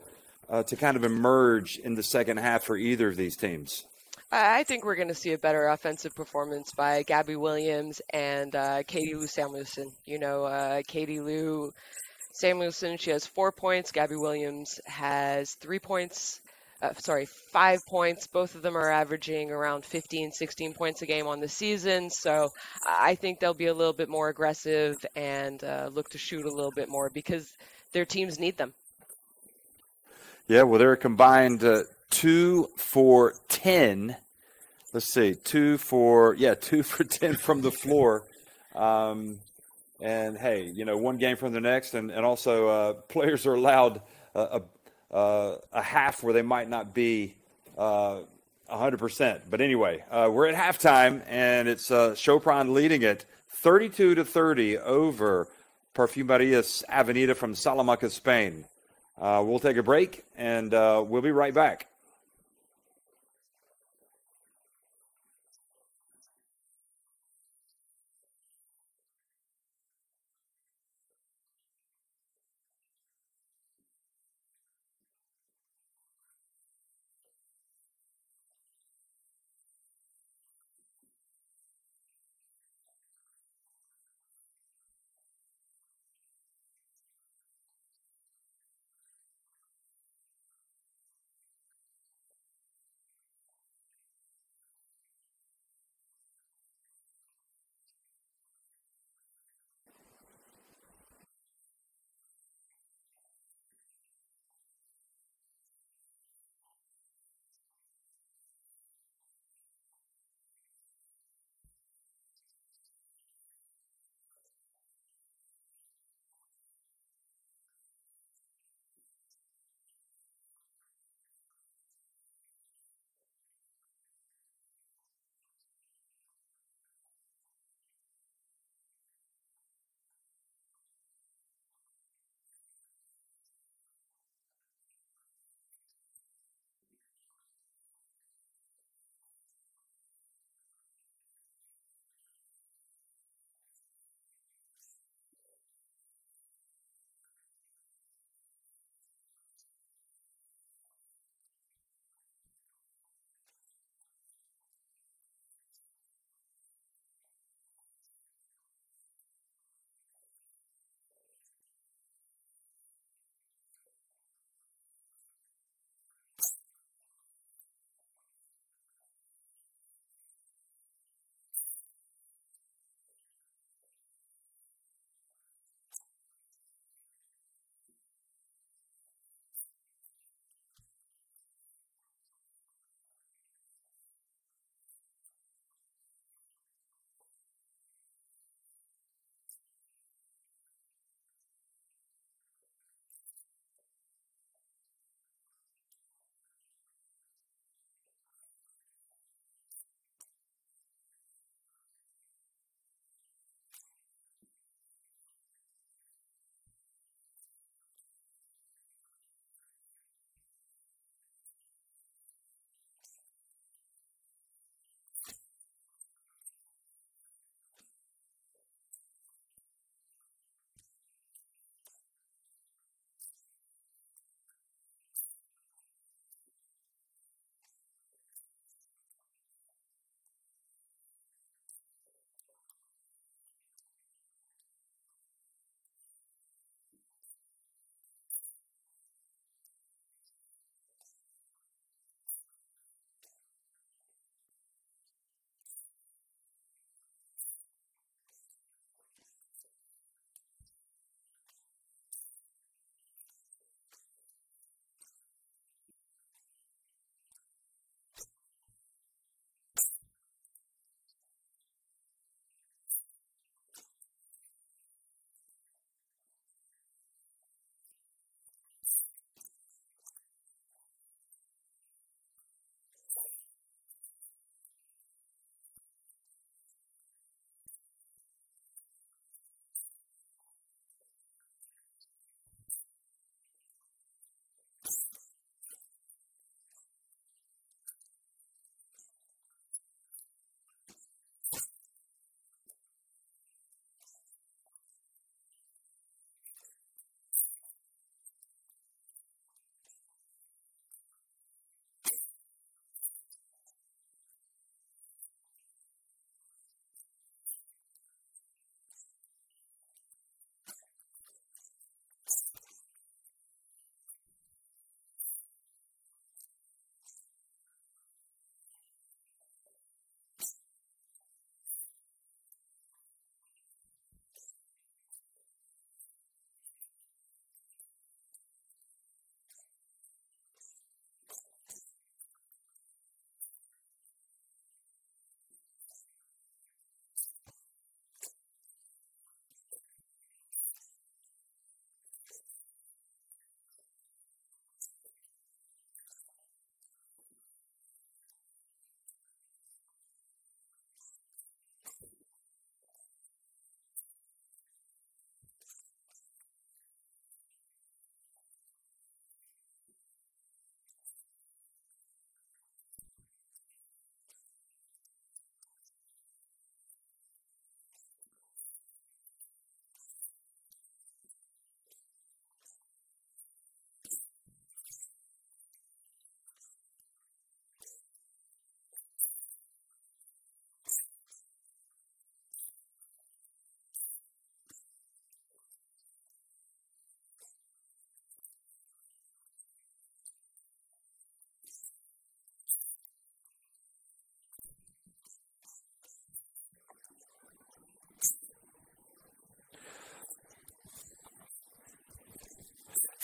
to kind of emerge in the second half for either of these teams?
I think we're going to see a better offensive performance by Gabby Williams and Katie Lou Samuelson. Katie Lou Samuelson, she has 4 points. Gabby Williams has 3 points. 5 points. Both of them are averaging around 15, 16 points a game on the season. So I think they'll be a little bit more aggressive and look to shoot a little bit more because their teams need them.
Yeah, well, they're a combined 2 for 10. Let's see, 2 for 10 from the floor. And hey, one game from the next, and also players are allowed a half where they might not be 100%. But anyway, we're at halftime, and it's Sopron leading it 32-30 over Perfumerias Avenida from Salamanca, Spain. We'll take a break, and we'll be right back.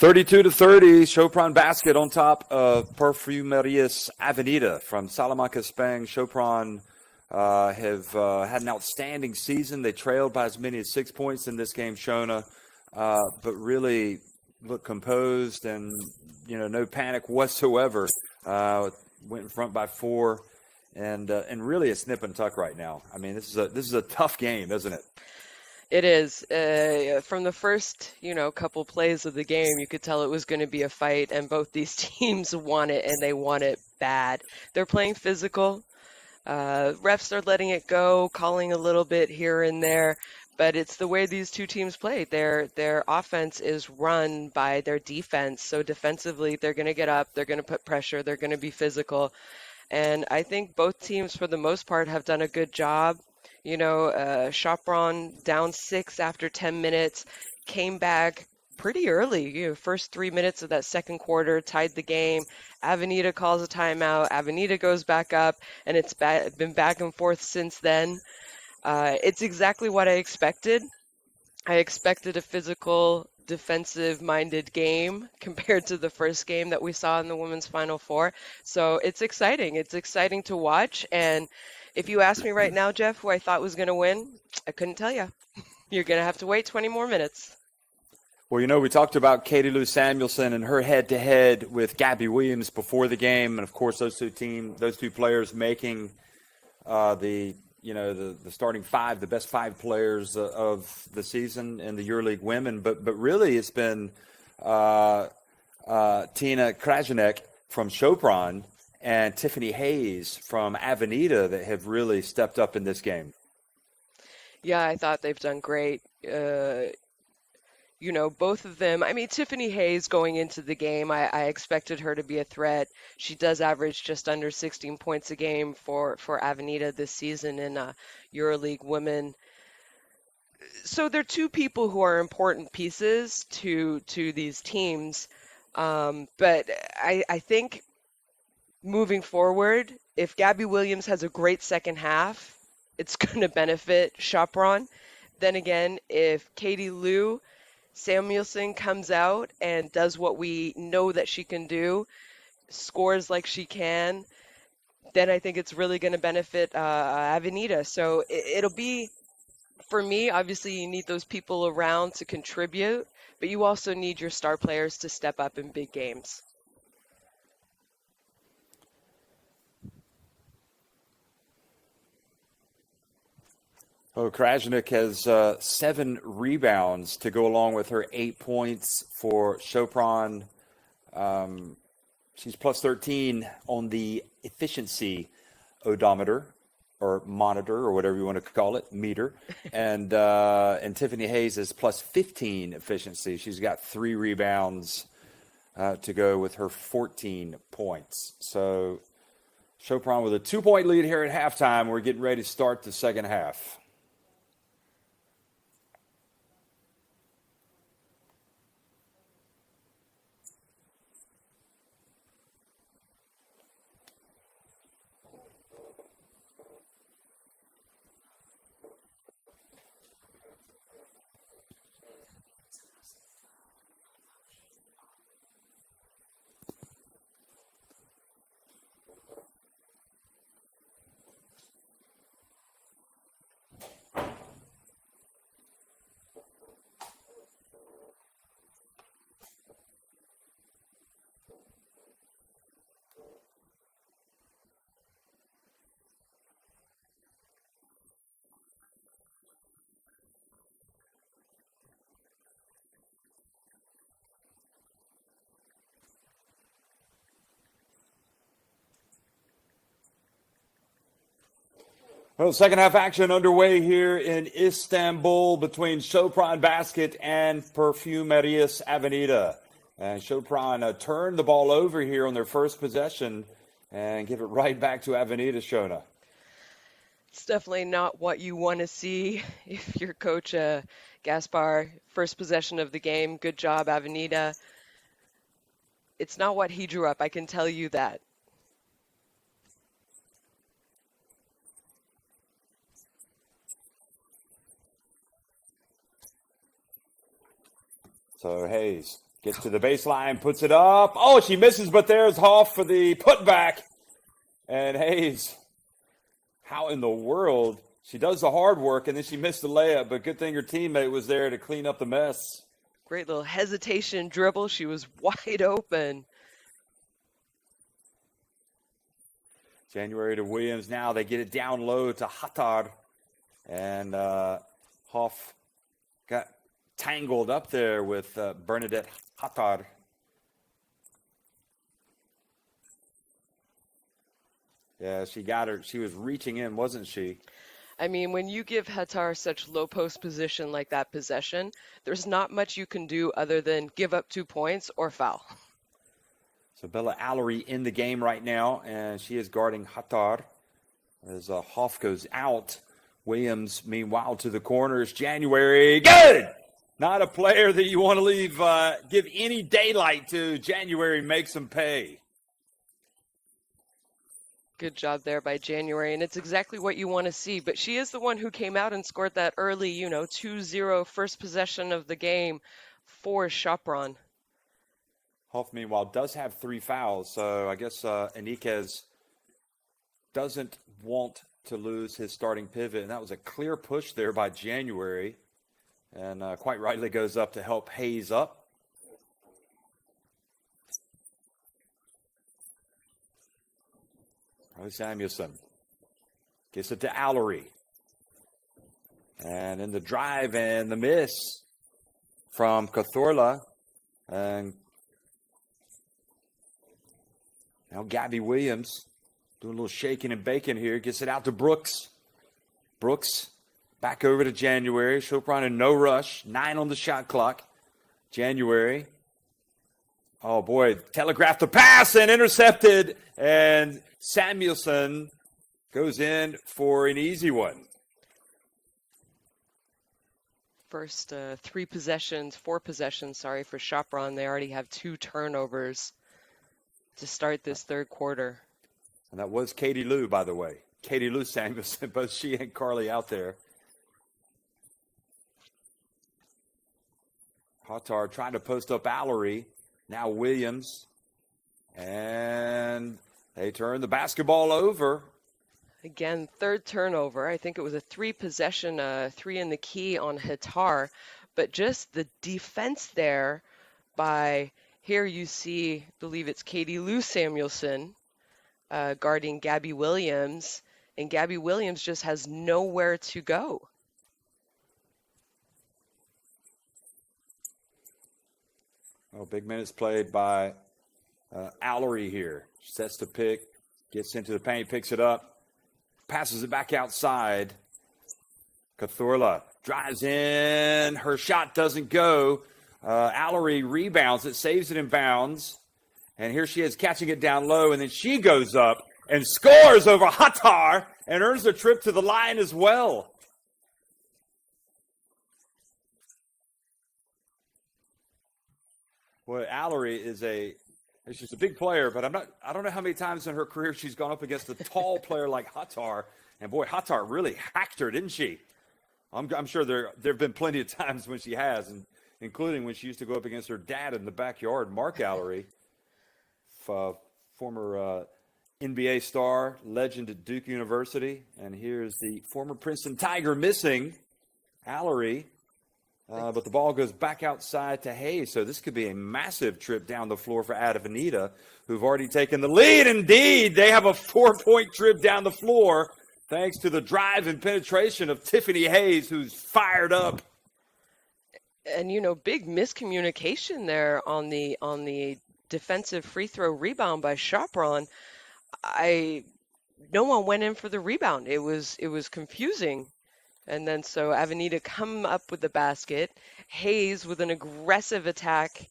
32-30, Sopron basket on top of Perfumerias Avenida from Salamanca, Spain. Sopron have had an outstanding season. They trailed by as many as 6 points in this game, Shona, but really look composed and no panic whatsoever. Went in front by 4, and really a snip and tuck right now. I mean, this is a tough game, isn't it?
It is. From the first, couple plays of the game, you could tell it was going to be a fight, and both these teams want it, and they want it bad. They're playing physical. Refs are letting it go, calling a little bit here and there, but it's the way these two teams play. Their offense is run by their defense, so defensively they're going to get up, they're going to put pressure, they're going to be physical, and I think both teams, for the most part, have done a good job. Sopron down 6 after 10 minutes, came back pretty early. First 3 minutes of that second quarter, tied the game. Avenida calls a timeout. Avenida goes back up, and it's been back and forth since then. It's exactly what I expected. I expected a physical, defensive-minded game compared to the first game that we saw in the Women's Final Four. So it's exciting. It's exciting to watch, and if you ask me right now, Jeff, who I thought was going to win, I couldn't tell you. You're going to have to wait 20 more minutes.
Well, we talked about Lou Samuelson and her head-to-head with Gabby Williams before the game, and of course those two players making the starting 5, the best 5 players of the season in the EuroLeague Women. But really, it's been Tina Krajanek from Sopron and Tiffany Hayes from Avenida that have really stepped up in this game.
Yeah, I thought they've done great. Both of them. I mean, Tiffany Hayes going into the game, I expected her to be a threat. She does average just under 16 points a game for Avenida this season in EuroLeague Women. So they're two people who are important pieces to these teams. But I think moving forward, if Gabby Williams has a great second half, it's going to benefit Sopron. Then again, if Lou Samuelson comes out and does what we know that she can do, scores like she can, then I think it's really going to benefit Avenida. So it'll be, for me, obviously you need those people around to contribute, but you also need your star players to step up in big games.
Oh, Krajanek has 7 rebounds to go along with her 8 points for Sopron. She's plus 13 on the efficiency odometer or monitor or whatever you want to call it, meter. And Tiffany Hayes is plus 15 efficiency. She's got 3 rebounds to go with her 14 points. So Sopron with a 2-point lead here at halftime. We're getting ready to start the second half. Well, second half action underway here in Istanbul between Sopron Basket and Perfumerias Avenida. And Sopron turned the ball over here on their first possession and give it right back to Avenida, Shona.
It's definitely not what you want to see if you're coach Gaspar. First possession of the game. Good job, Avenida. It's not what he drew up, I can tell you that.
So Hayes Gets to the baseline, puts it up. Oh, she misses, but there's Hoff for the putback. And Hayes, how in the world? She does the hard work, and then she missed the layup, but good thing her teammate was there to clean up the mess.
Great little hesitation dribble. She was wide open.
January to Williams now. They get it down low to Hattar. And Hoff got tangled up there with Bernadette Hattar. Yeah, she got her. She was reaching in, wasn't she?
I mean, when you give Hattar such low post position like that possession, there's not much you can do other than give up 2 points or foul.
So Bella Allery in the game right now, and she is guarding Hattar as Hoff goes out. Williams, meanwhile, to the corners. January, good! Not a player that you want to leave, give any daylight to. January makes them pay.
Good job there by January, and it's exactly what you want to see. But she is the one who came out and scored that early, 2-0 first possession of the game for Sopron.
Hoff, meanwhile, does have 3 fouls, so I guess Enriquez doesn't want to lose his starting pivot, and that was a clear push there by January, and quite rightly goes up to help Hayes up. Lou Samuelson gets it to Allery. And in the drive and the miss from Cazorla. And now Gabby Williams doing a little shaking and baking here. Gets it out to Brooks. Brooks back over to January. Sopron in no rush. 9 on the shot clock. January. Oh, boy. Telegraphed the pass and intercepted. And Samuelson goes in for an easy one.
First 4 possessions, for Sopron. They already have 2 turnovers to start this third quarter.
And that was Katie Lou, by the way. Katie Lou Samuelson, both she and Carly out there. Hattar trying to post up Allery. Now Williams. And they turn the basketball over.
Again, third turnover. I think it was a 3 possession, 3 in the key on Hattar. But just the defense there by, here you see, I believe it's Katie Lou Samuelson guarding Gabby Williams. And Gabby Williams just has nowhere to go.
Oh, big minutes played by Allery here. Sets the pick, gets into the paint, picks it up, passes it back outside. Cazorla drives in. Her shot doesn't go. Allery rebounds it, saves it in bounds. And here she is catching it down low, and then she goes up and scores over Hattar and earns a trip to the line as well. Well, Allery she's a big player, but I don't know how many times in her career she's gone up against a tall player like Hattar. And boy, Hattar really hacked her, didn't she? I'm sure there have been plenty of times when she has, including when she used to go up against her dad in the backyard, Mark Allery, former NBA star, legend at Duke University. And here's the former Princeton Tiger missing, Allery. But the ball goes back outside to Hayes. So this could be a massive trip down the floor for Avenida, who've already taken the lead. Indeed, they have a 4-point trip down the floor thanks to the drive and penetration of Tiffany Hayes, who's fired up.
And, big miscommunication there on the defensive free throw rebound by Sopron. No one went in for the rebound. It was confusing. And then so Avenida come up with the basket. Hayes with an aggressive attack,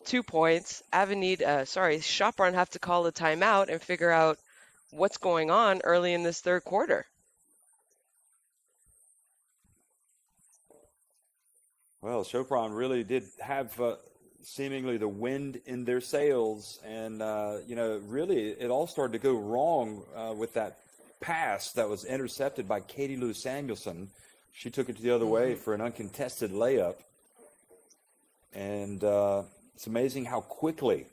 2 points. Sopron have to call a timeout and figure out what's going on early in this third quarter.
Well, Sopron really did have seemingly the wind in their sails. And, really it all started to go wrong with that pass that was intercepted by Katie Lou Samuelson. She took it the other way for an uncontested layup. And It's amazing how quickly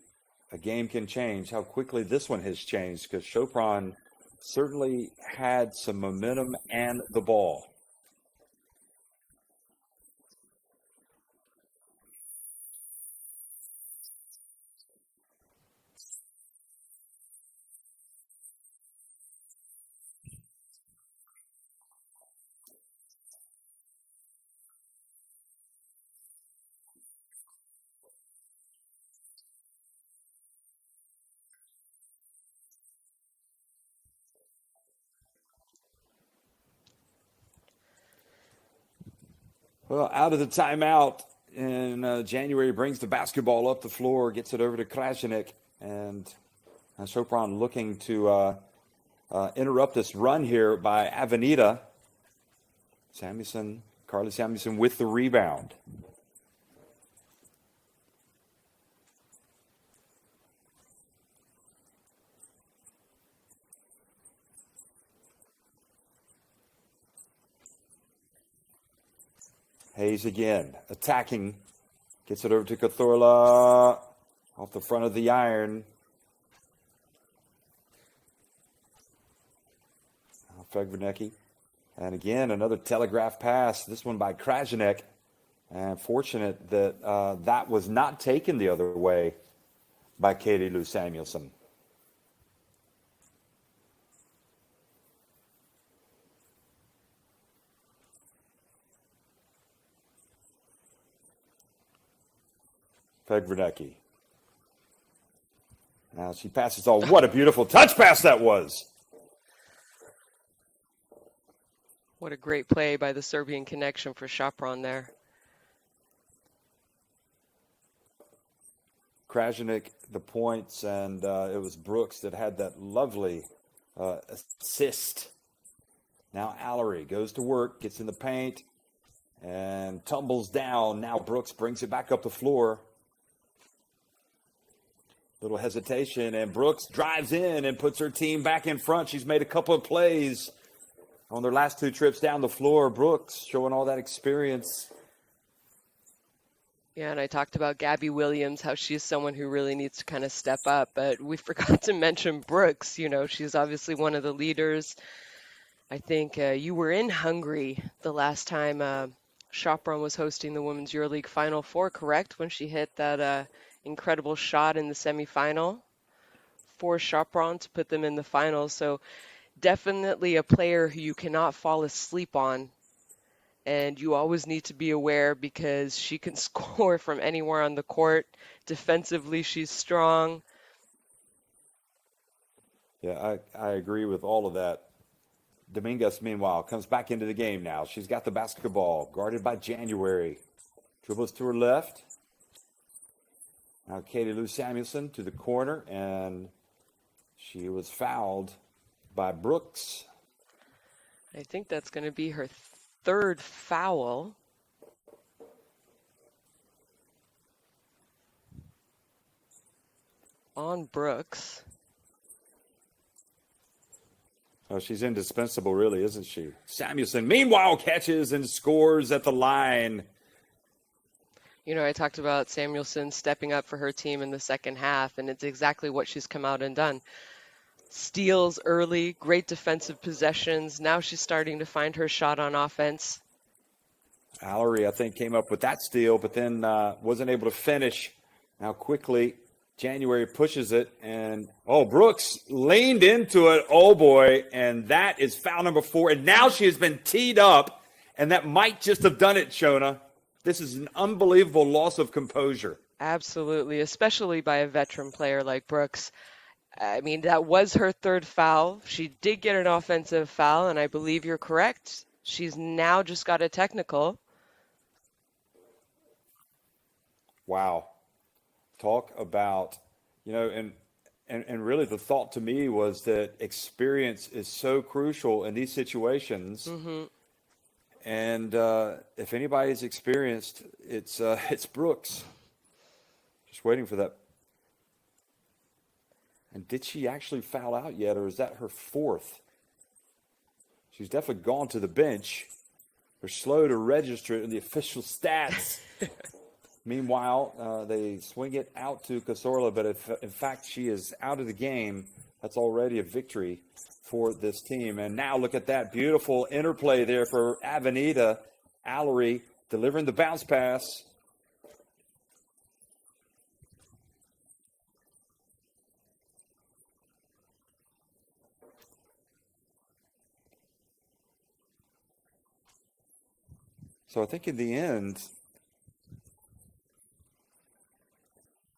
a game can change, how quickly this one has changed, because Sopron certainly had some momentum and the ball. Well, out of the timeout in January, brings the basketball up the floor, gets it over to Krasnick, and Sopron looking to interrupt this run here by Avenida. Carly Samuelson with the rebound. Hayes again, attacking. Gets it over to Cazorla off the front of the iron. Fegvernecki. And again, another telegraph pass, this one by Krasnick. And fortunate that that was not taken the other way by Katie Lou Samuelson. Fegvernecki. Now she passes all. What a beautiful touch pass that was.
What a great play by the Serbian connection for Sopron there.
Krasnick, the points, and it was Brooks that had that lovely assist. Now Allery goes to work, gets in the paint, and tumbles down. Now Brooks brings it back up the floor. Little hesitation, and Brooks drives in and puts her team back in front. She's made a couple of plays on their last two trips down the floor. Brooks showing all that experience.
Yeah, and I talked about Gabby Williams, how she's someone who really needs to kind of step up, but we forgot to mention Brooks. You know, she's obviously one of the leaders. I think you were in Hungary the last time Sopron was hosting the Women's EuroLeague Final Four, correct? When she hit that incredible shot in the semifinal for Sopron to put them in the finals. So definitely a player who you cannot fall asleep on. And you always need to be aware because she can score from anywhere on the court. Defensively, she's strong.
Yeah, I agree with all of that. Dominguez, meanwhile, comes back into the game now. She's got the basketball, guarded by January. Dribbles to her left. Now Katie Lou Samuelson to the corner, and she was fouled by Brooks.
I think that's going to be her third foul. On Brooks.
Oh, she's indispensable, really, isn't she? Samuelson, meanwhile, catches and scores at the line.
You know, I talked about Samuelson stepping up for her team in the second half, and it's exactly what she's come out and done. Steals early, great defensive possessions. Now she's starting to find her shot on offense.
Allery, I think, came up with that steal, but then wasn't able to finish. Now quickly, January pushes it, and Brooks leaned into it. Oh boy, and that is foul number 4. And now she has been teed up, and that might just have done it, Shona. This is an unbelievable loss of composure.
Absolutely, especially by a veteran player like Brooks. I mean, that was her third foul. She did get an offensive foul, and I believe you're correct. She's now just got a technical.
Wow. Talk about, and really the thought to me was that experience is so crucial in these situations.
Mm-hmm.
And if anybody's experienced, it's Brooks. Just waiting for that. And did she actually foul out yet, or is that her 4th? She's definitely gone to the bench. They're slow to register it in the official stats. Meanwhile, they swing it out to Cazorla, but if in fact she is out of the game, that's already a victory for this team. And now look at that beautiful interplay there for Avenida. Allery delivering the bounce pass. So I think in the end,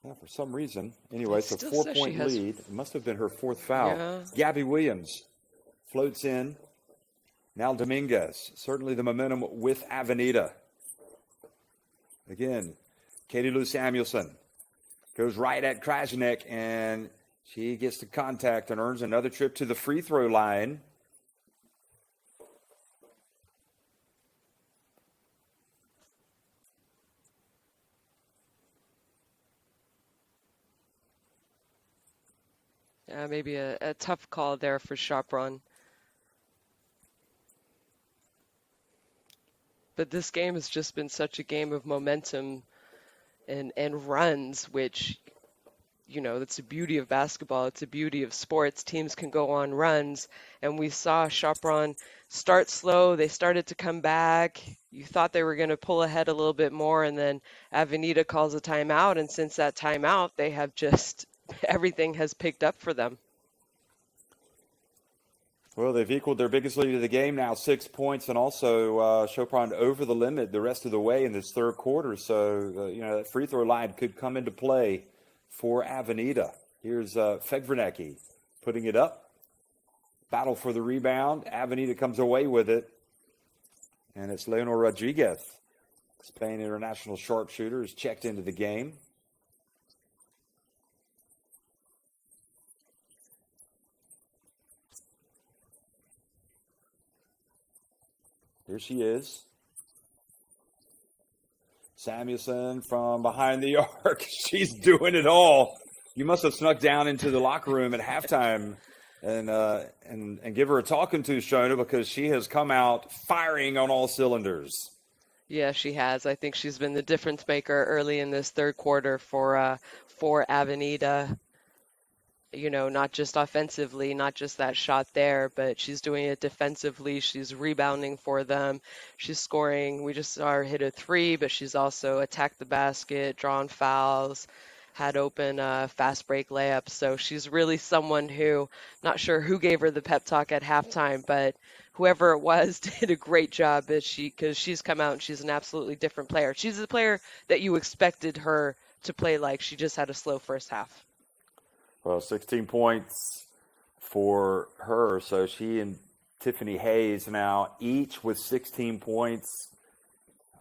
for some reason, anyway, it's a 4-point lead. It must have been her fourth foul.
Yeah.
Gabby Williams floats in. Now Dominguez, certainly the momentum with Avenida. Again, Katie Lou Samuelson goes right at Krajnik, and she gets the contact and earns another trip to the free throw line.
Maybe a tough call there for Sopron. But this game has just been such a game of momentum and runs, which, you know, that's the beauty of basketball. It's the beauty of sports. Teams can go on runs. And we saw Sopron start slow. They started to come back. You thought they were going to pull ahead a little bit more. And then Avenida calls a timeout. And since that timeout, they have just, everything has picked up for them.
Well, they've equaled their biggest lead of the game now, 6 points, and also Sopron over the limit the rest of the way in this third quarter. So, you know, that free throw line could come into play for Avenida. Here's Fegvernecki putting it up. Battle for the rebound. Avenida comes away with it. And it's Leonor Rodriguez, Spain international sharpshooter, is checked into the game. Here she is. Samuelson from behind the arc. She's doing it all. You must have snuck down into the locker room at halftime and give her a talking to, Shona, because she has come out firing on all cylinders.
Yeah, she has. I think she's been the difference maker early in this third quarter for Avenida. You know, not just offensively, not just that shot there, but she's doing it defensively. She's rebounding for them. She's scoring. We just saw her hit a three, but she's also attacked the basket, drawn fouls, had open fast break layups. So she's really someone who, not sure who gave her the pep talk at halftime, but whoever it was did a great job because she's come out and she's an absolutely different player. She's the player that you expected her to play like. She just had a slow first half.
Well, 16 points for her. So she and Tiffany Hayes now each with 16 points.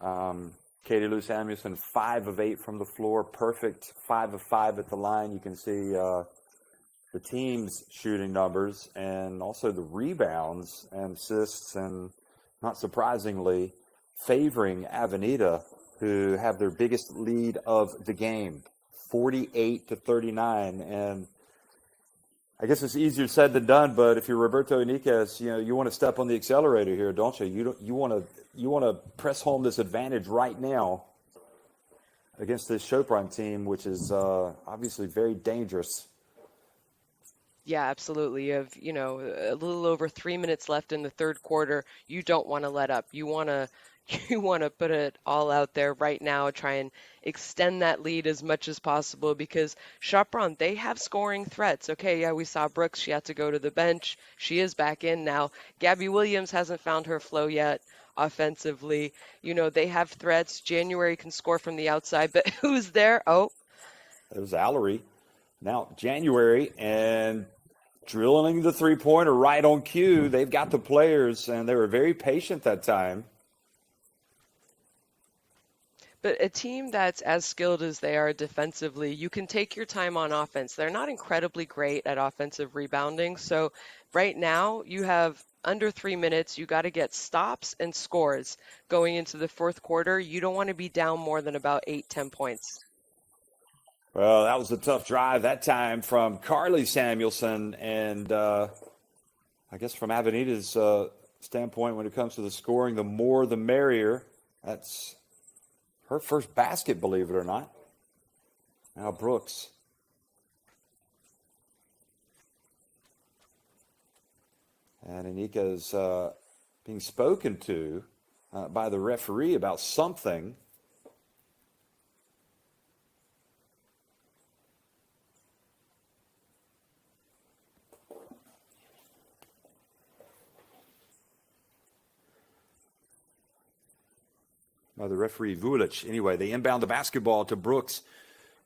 Katie Lou Samuelson, 5 of 8 from the floor. Perfect 5 of 5 at the line. You can see the team's shooting numbers and also the rebounds and assists. And not surprisingly, favoring Avenida, who have their biggest lead of the game, 48-39. And I guess it's easier said than done, but if you're Roberto Enriquez, you know, you want to step on the accelerator here, don't you? You want to press home this advantage right now against this Sopron team, which is obviously very dangerous.
Yeah, absolutely. You have, you know, a little over 3 minutes left in the third quarter. You don't want to let up. You want to put it all out there right now, try and extend that lead as much as possible because Sopron, they have scoring threats. Okay, yeah, we saw Brooks. She had to go to the bench. She is back in now. Gabby Williams hasn't found her flow yet offensively. You know, they have threats. January can score from the outside, but who's there? Oh,
it was Allery. Now January and drilling the three-pointer right on cue. They've got the players, and they were very patient that time.
But a team that's as skilled as they are defensively, you can take your time on offense. They're not incredibly great at offensive rebounding. So right now you have under 3 minutes. You got to get stops and scores going into the fourth quarter. You don't want to be down more than about 8-10 points.
Well, that was a tough drive that time from Carly Samuelson. And I guess from Avenida's standpoint, when it comes to the scoring, the more the merrier. That's Her first basket, believe it or not. Now Brooks. And Anika is being spoken to by the referee about something. By the referee Vulic. Anyway, they inbound the basketball to Brooks,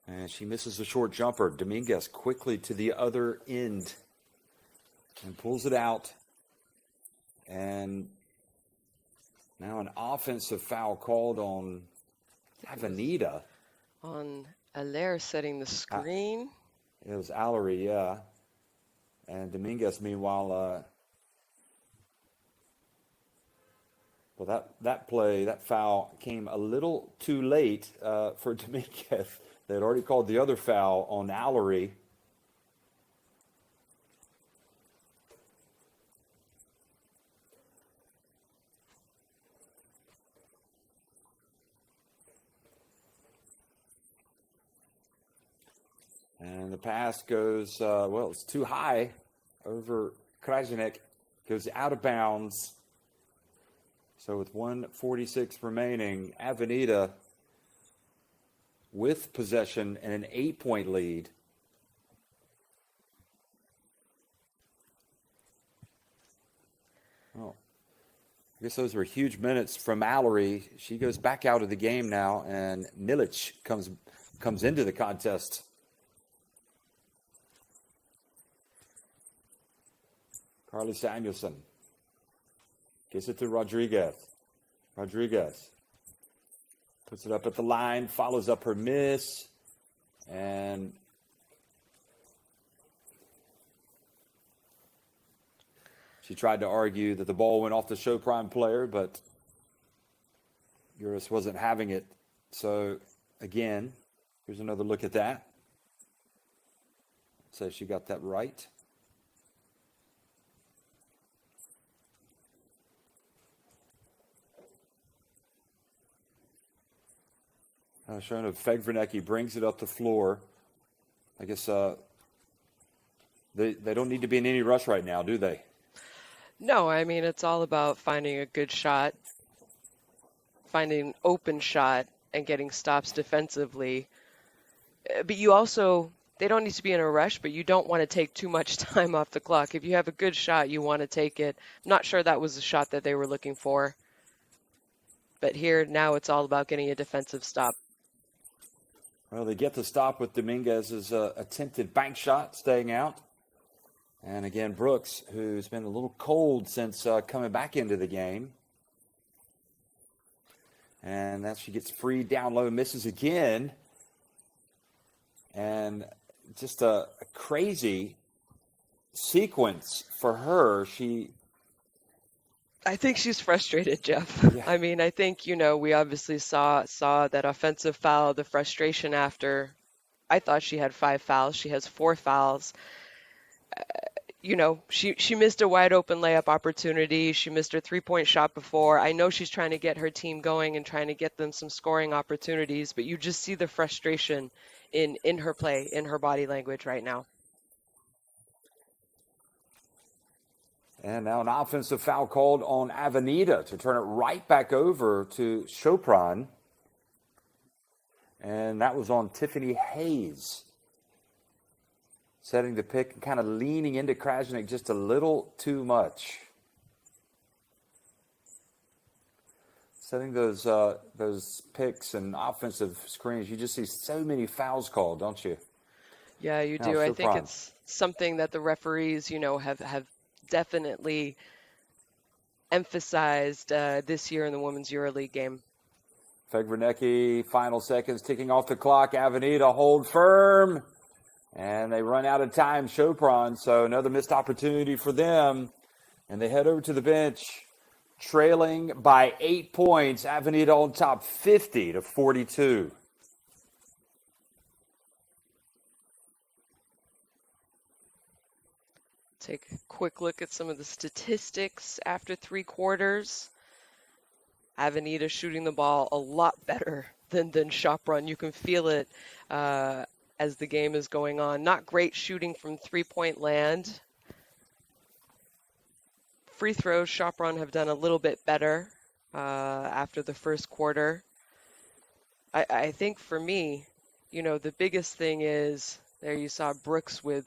and she misses the short jumper. Dominguez quickly to the other end and pulls it out. And now an offensive foul called on Avenida.
On Allaire setting the screen.
It was Allery, yeah. And Dominguez, meanwhile, well, that foul came a little too late for Dominguez. They had already called the other foul on Allery. And the pass goes, well, it's too high over Krajnik. Goes out of bounds. So with 1:46 remaining, Avenida with possession and an 8-point lead. Well, I guess those were huge minutes from Allery. She goes back out of the game now, and Milic comes into the contest. Lou Samuelson gives it to Rodriguez. Rodriguez puts it up at the line, follows up her miss, and she tried to argue that the ball went off the Sopron player, but Uris wasn't having it. So, again, here's another look at that. Says she got that right. Showing of Fegvernecki brings it up the floor. I guess they don't need to be in any rush right now, do they?
No, I mean, it's all about finding a good shot, finding an open shot, and getting stops defensively. But you also, they don't need to be in a rush, but you don't want to take too much time off the clock. If you have a good shot, you want to take it. I'm not sure that was the shot that they were looking for. But here, now it's all about getting a defensive stop.
Well, they get the stop with Dominguez's attempted bank shot, staying out. And again, Brooks, who's been a little cold since coming back into the game. And that she gets free down low, misses again. And just a crazy sequence for her.
I think she's frustrated, Jeff.
Yeah.
I mean, I think, we obviously saw that offensive foul, the frustration after. I thought she had 5 fouls. She has 4 fouls. She missed a wide open layup opportunity. She missed her 3-point shot before. I know she's trying to get her team going and trying to get them some scoring opportunities, but you just see the frustration in her play, in her body language right now.
And now an offensive foul called on Avenida to turn it right back over to Sopron. And that was on Tiffany Hayes. Setting the pick and kind of leaning into Krajnik just a little too much. Setting those picks and offensive screens, you just see so many fouls called, don't you?
Yeah, you do. I think it's something that the referees, have definitely emphasized this year in the Women's EuroLeague game.
Fegvernecki, final seconds ticking off the clock. Avenida hold firm. And they run out of time, Sopron, so another missed opportunity for them. And they head over to the bench, trailing by 8 points. Avenida on top, 50-42.
Take a quick look at some of the statistics after 3 quarters. Avenida shooting the ball a lot better than Sopron. You can feel it as the game is going on. Not great shooting from three-point land. Free throws, Sopron have done a little bit better after the first quarter. I think for me, the biggest thing is there you saw Brooks with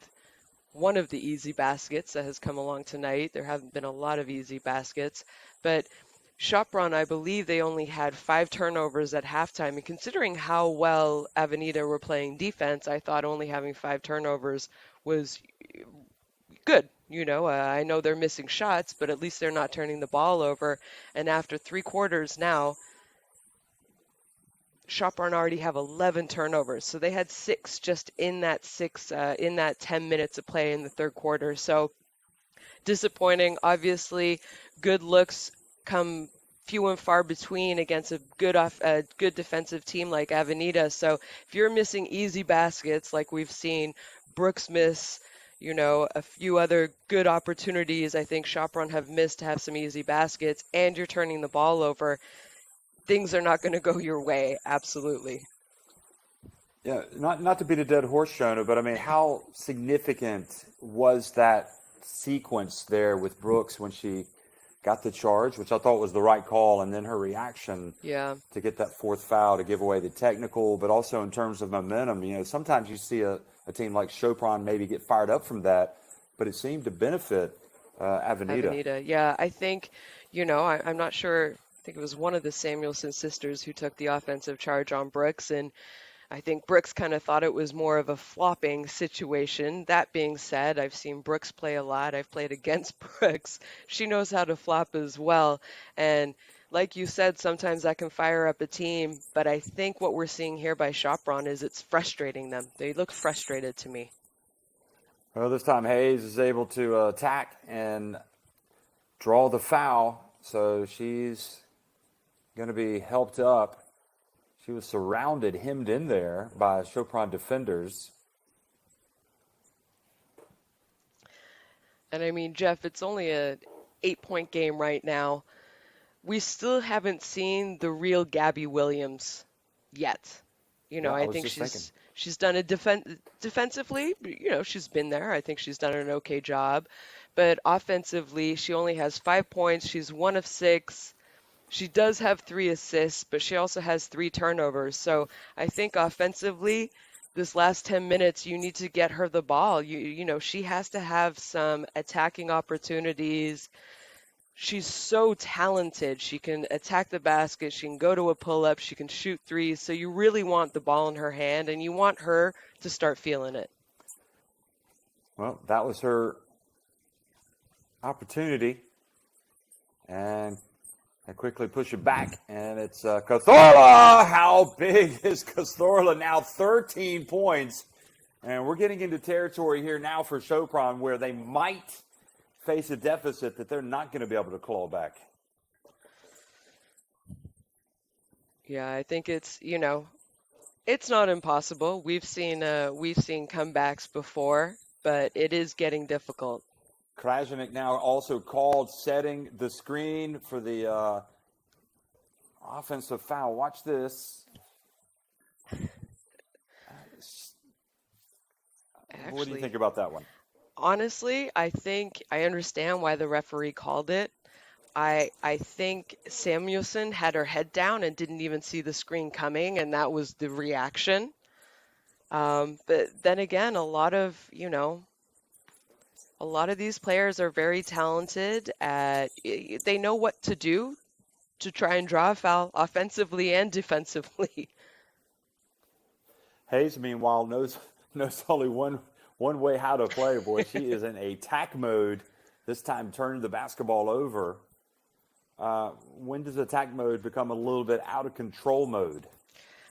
one of the easy baskets that has come along tonight. There haven't been a lot of easy baskets, but Sopron, I believe they only had 5 turnovers at halftime. And considering how well Avenida were playing defense, I thought only having 5 turnovers was good. I know they're missing shots, but at least they're not turning the ball over. And after 3 quarters now, Sopron already have 11 turnovers. So they had 6 just in that 10 minutes of play in the third quarter. So disappointing. Obviously, good looks come few and far between against a good defensive team like Avenida. So if you're missing easy baskets like we've seen Brooks miss, a few other good opportunities I think Sopron have missed to have some easy baskets, and you're turning the ball over, things are not going to go your way. Absolutely.
Yeah, not to beat a dead horse, Shona, but I mean, how significant was that sequence there with Brooks when she got the charge, which I thought was the right call, and then her reaction to get that 4th foul to give away the technical, but also in terms of momentum. Sometimes you see a team like Sopron maybe get fired up from that, but it seemed to benefit Avenida.
Yeah, I think, I'm not sure. I think it was one of the Samuelson sisters who took the offensive charge on Brooks, and I think Brooks kind of thought it was more of a flopping situation. That being said, I've seen Brooks play a lot. I've played against Brooks. She knows how to flop as well. And like you said, sometimes that can fire up a team. But I think what we're seeing here by Sopron is it's frustrating them. They look frustrated to me.
Well, this time Hayes is able to attack and draw the foul. So she's going to be helped up. She was surrounded, hemmed in there by Sopron defenders.
And I mean, Jeff, it's only a 8-point game right now. We still haven't seen the real Gabby Williams yet. I think she's done it defensively. She's been there. I think she's done an okay job. But offensively, she only has 5 points. She's 1 of 6. She does have 3 assists, but she also has 3 turnovers. So I think offensively, this last 10 minutes, you need to get her the ball. She has to have some attacking opportunities. She's so talented. She can attack the basket. She can go to a pull-up. She can shoot threes. So you really want the ball in her hand, and you want her to start feeling it.
Well, that was her opportunity. And I quickly push it back, and it's Cazorla. How big is Cazorla now? 13 points. And we're getting into territory here now for Sopron where they might face a deficit that they're not going to be able to claw back.
Yeah, I think it's not impossible. We've seen comebacks before, but it is getting difficult.
Krajnik now also called, setting the screen for the offensive foul. Watch this.
Actually,
what do you think about that one?
Honestly, I think I understand why the referee called it. I think Samuelson had her head down and didn't even see the screen coming, and that was the reaction. But then again, a lot of these players are very talented they know what to do to try and draw a foul offensively and defensively.
Hayes, meanwhile, knows only one way how to play. Boy, she is in attack mode. This time turning the basketball over. When does attack mode become a little bit out of control mode?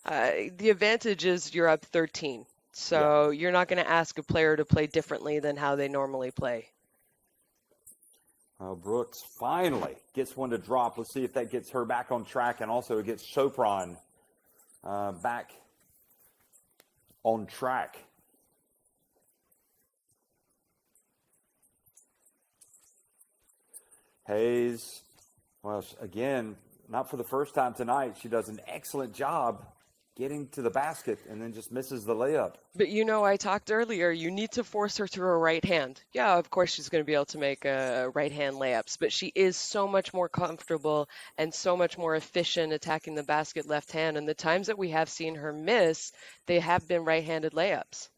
The advantage is you're up 13. So you're not going to ask a player to play differently than how they normally play.
Brooks finally gets one to drop. Let's see if that gets her back on track, and also it gets Sopron back on track. Hayes, well, again, not for the first time tonight, she does an excellent job getting to the basket and then just misses the layup.
But I talked earlier, you need to force her to her right hand. Yeah, of course she's going to be able to make right hand layups, but she is so much more comfortable and so much more efficient attacking the basket left hand. And the times that we have seen her miss, they have been right-handed layups.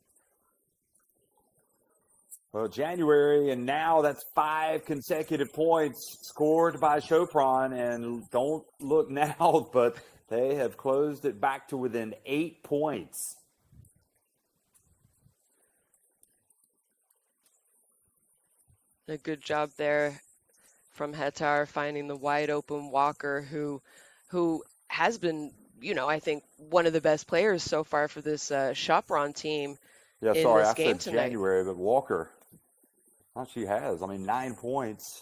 Well, January, and now that's 5 consecutive points scored by Sopron. And don't look now, but they have closed it back to within 8 points.
A good job there from Hetar finding the wide open Walker, who has been, I think one of the best players so far for this Sopron team
Yeah,
in
sorry,
this
I
game
said
tonight.
January, but Walker. Well, she has. 9 points.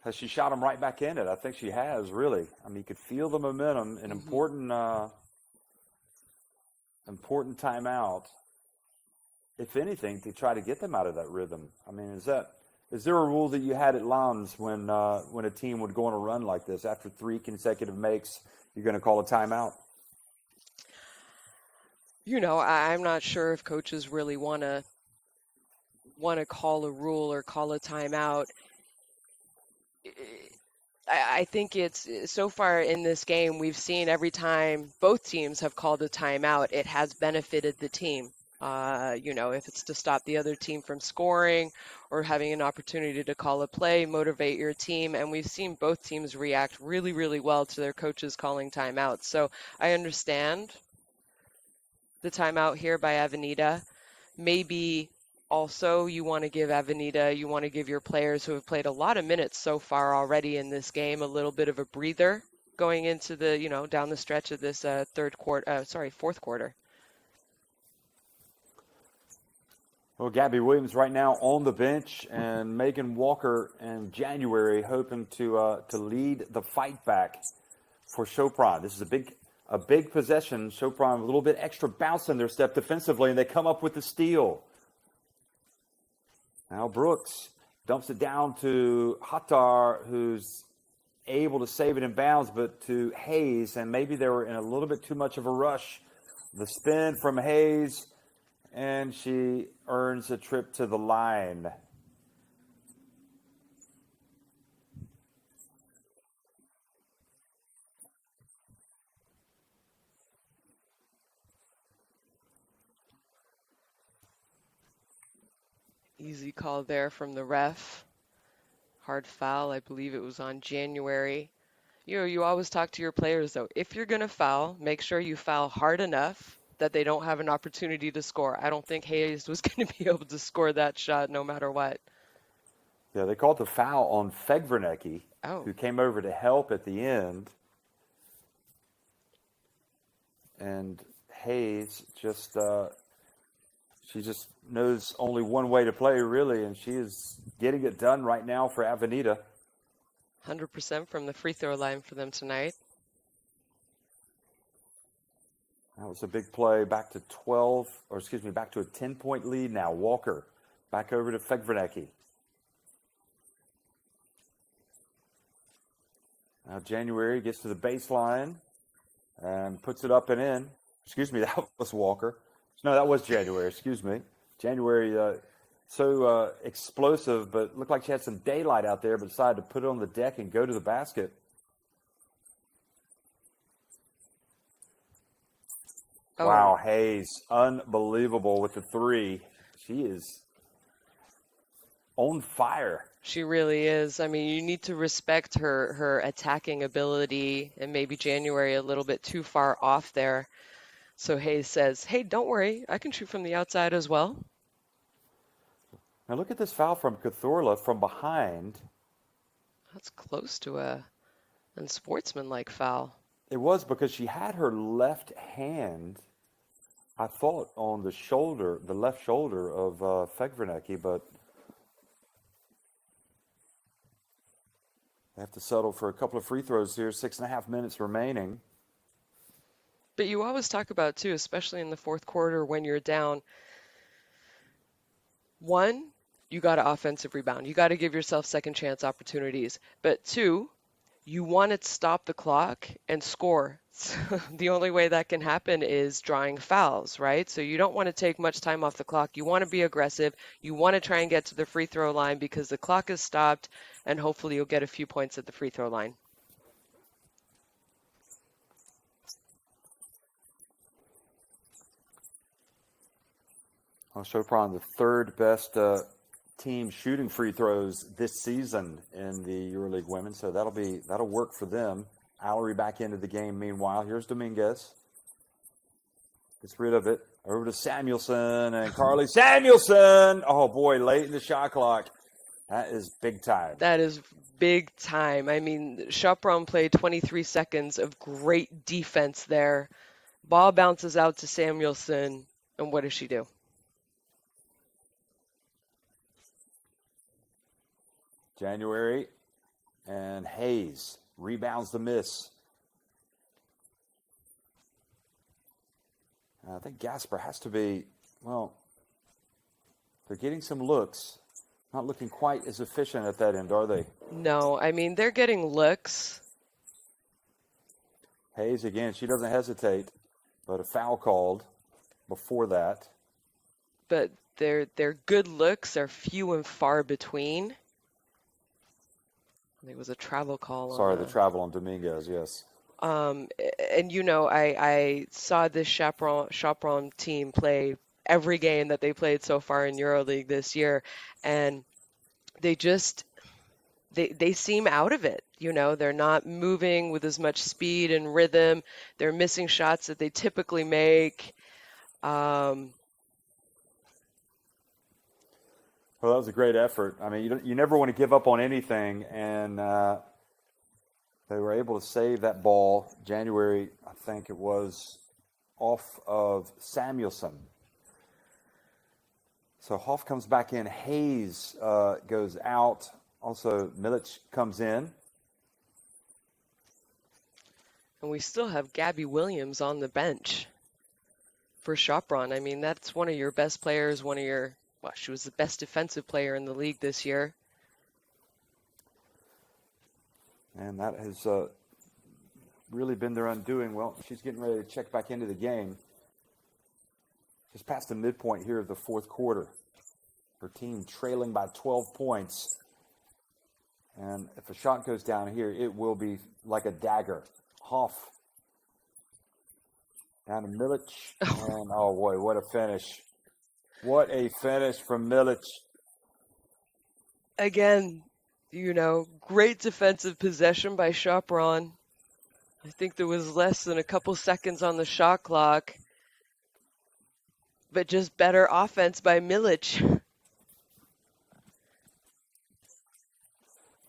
Has she shot them right back in it? I think she has, really. You could feel the momentum. An important timeout, if anything, to try to get them out of that rhythm. Is there a rule that you had at Lons when a team would go on a run like this after 3 consecutive makes, you're going to call a timeout?
I'm not sure if coaches really want to call a rule or call a timeout. I think it's so far in this game, we've seen every time both teams have called a timeout, it has benefited the team. If it's to stop the other team from scoring or having an opportunity to call a play, motivate your team. And we've seen both teams react really, really well to their coaches calling timeouts. So I understand the timeout here by Avenida. Maybe also you want to give your players who have played a lot of minutes so far already in this game a little bit of a breather going into the, down the stretch of this fourth quarter.
Well, Gabby Williams right now on the bench, and Megan Walker and January hoping to lead the fight back for Sopron. This is a big possession. Sopron a little bit extra bounce in their step defensively, and they come up with the steal. Now Brooks dumps it down to Hattar, who's able to save it in bounds, but to Hayes, and maybe they were in a little bit too much of a rush. The spin from Hayes, and she earns a trip to the line.
Easy call there from the ref. Hard foul, I believe it was on January. You always talk to your players, though. If you're going to foul, make sure you foul hard enough that they don't have an opportunity to score. I don't think Hayes was going to be able to score that shot no matter what.
Yeah, they called the foul on Fegvernecki, who came over to help at the end. And Hayes she just knows only one way to play, really, and she is getting it done right now for Avenida.
100% from the free throw line for them tonight.
That was a big play. Back to a 10-point lead now. Walker back over to Fegvernecki. Now January gets to the baseline and puts it up and in. Excuse me, that was Walker. No, that was January. Excuse me. January, so explosive, but looked like she had some daylight out there, but decided to put it on the deck and go to the basket. Oh. Wow, Hayes, unbelievable with the 3. She is on fire.
She really is. You need to respect her attacking ability, and maybe January a little bit too far off there. So Hayes says, hey, don't worry, I can shoot from the outside as well.
Now look at this foul from Cthulhu from behind.
That's close to a unsportsmanlike foul.
It was, because she had her left hand, I thought, on the left shoulder of Fegvernecki, but they have to settle for a couple of free throws here. 6.5 minutes remaining.
But you always talk about, too, especially in the fourth quarter when you're down, 1, you got to offensive rebound. You got to give yourself second chance opportunities. But 2, you want to stop the clock and score. The only way that can happen is drawing fouls, right? So you don't want to take much time off the clock. You want to be aggressive. You want to try and get to the free throw line because the clock is stopped, and hopefully you'll get a few points at the free throw line.
Well, Sopron, the third best team shooting free throws this season in the EuroLeague Women, so that'll work for them. Allery back into the game. Meanwhile, here's Dominguez. Gets rid of it. Over to Samuelson and Carly Samuelson. Oh boy, late in the shot clock. That is big time.
That is big time. I mean, Sopron played 23 seconds of great defense there. Ball bounces out to Samuelson, and what does she do?
January and Hayes rebounds the miss. I think Gasper has to be, well, they're getting some looks. Not looking quite as efficient at that end, are they?
No, I mean, they're getting looks.
Hayes, again, she doesn't hesitate, but a foul called before that.
But their good looks are few and far between. There was a travel call.
Sorry, the travel on Dominguez, yes.
And I saw this Sopron team play every game that they played so far in EuroLeague this year, and they seem out of it. They're not moving with as much speed and rhythm. They're missing shots that they typically make.
Well, that was a great effort. I mean, you never want to give up on anything, and they were able to save that ball. January, I think it was, off of Samuelson. So Hoff comes back in. Hayes goes out. Also, Milic comes in.
And we still have Gabby Williams on the bench for Sopron. I mean, that's one of your best players, she was the best defensive player in the league this year.
And that has really been their undoing. Well, she's getting ready to check back into the game. Just past the midpoint here of the fourth quarter. Her team trailing by 12 points. And if a shot goes down here, it will be like a dagger. Hoff. Down to Milic. And, oh, boy, what a finish. What a finish from Milic.
Again, great defensive possession by Sopron. I think there was less than a couple seconds on the shot clock. But just better offense by Milic.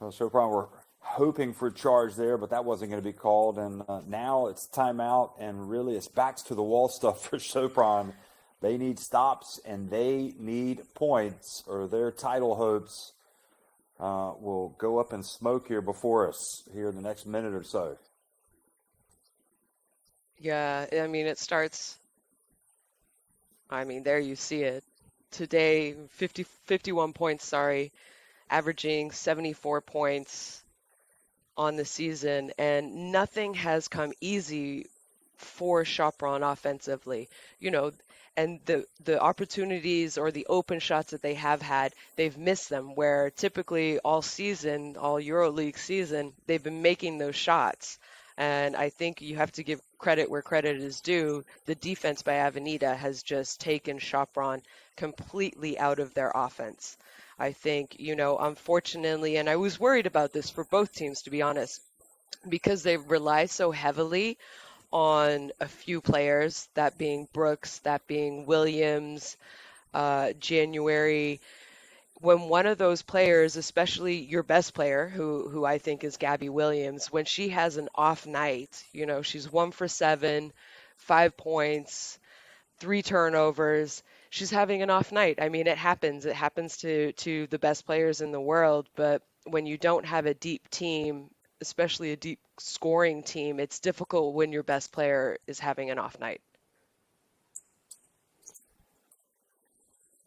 Well, Sopron were hoping for a charge there, but that wasn't going to be called. And now it's timeout, and really it's backs to the wall stuff for Sopron. They need stops, and they need points, or their title hopes will go up in smoke here before us here in the next minute or so.
Yeah, I mean, there you see it. Today, 51 points, averaging 74 points on the season, and nothing has come easy for Sopron offensively. And the opportunities or the open shots that they have had, they've missed them, where typically all EuroLeague season, they've been making those shots. And I think you have to give credit where credit is due. The defense by Avenida has just taken Sopron completely out of their offense. I think, unfortunately, and I was worried about this for both teams, to be honest, because they rely so heavily on a few players, that being Brooks, that being Williams, January. When one of those players, especially your best player, who I think is Gabby Williams, when she has an off night, she's 1 for 7, 5 points, 3 turnovers. She's having an off night. I mean, it happens. It happens to the best players in the world. But when you don't have a deep team, especially a deep scoring team, it's difficult when your best player is having an off night.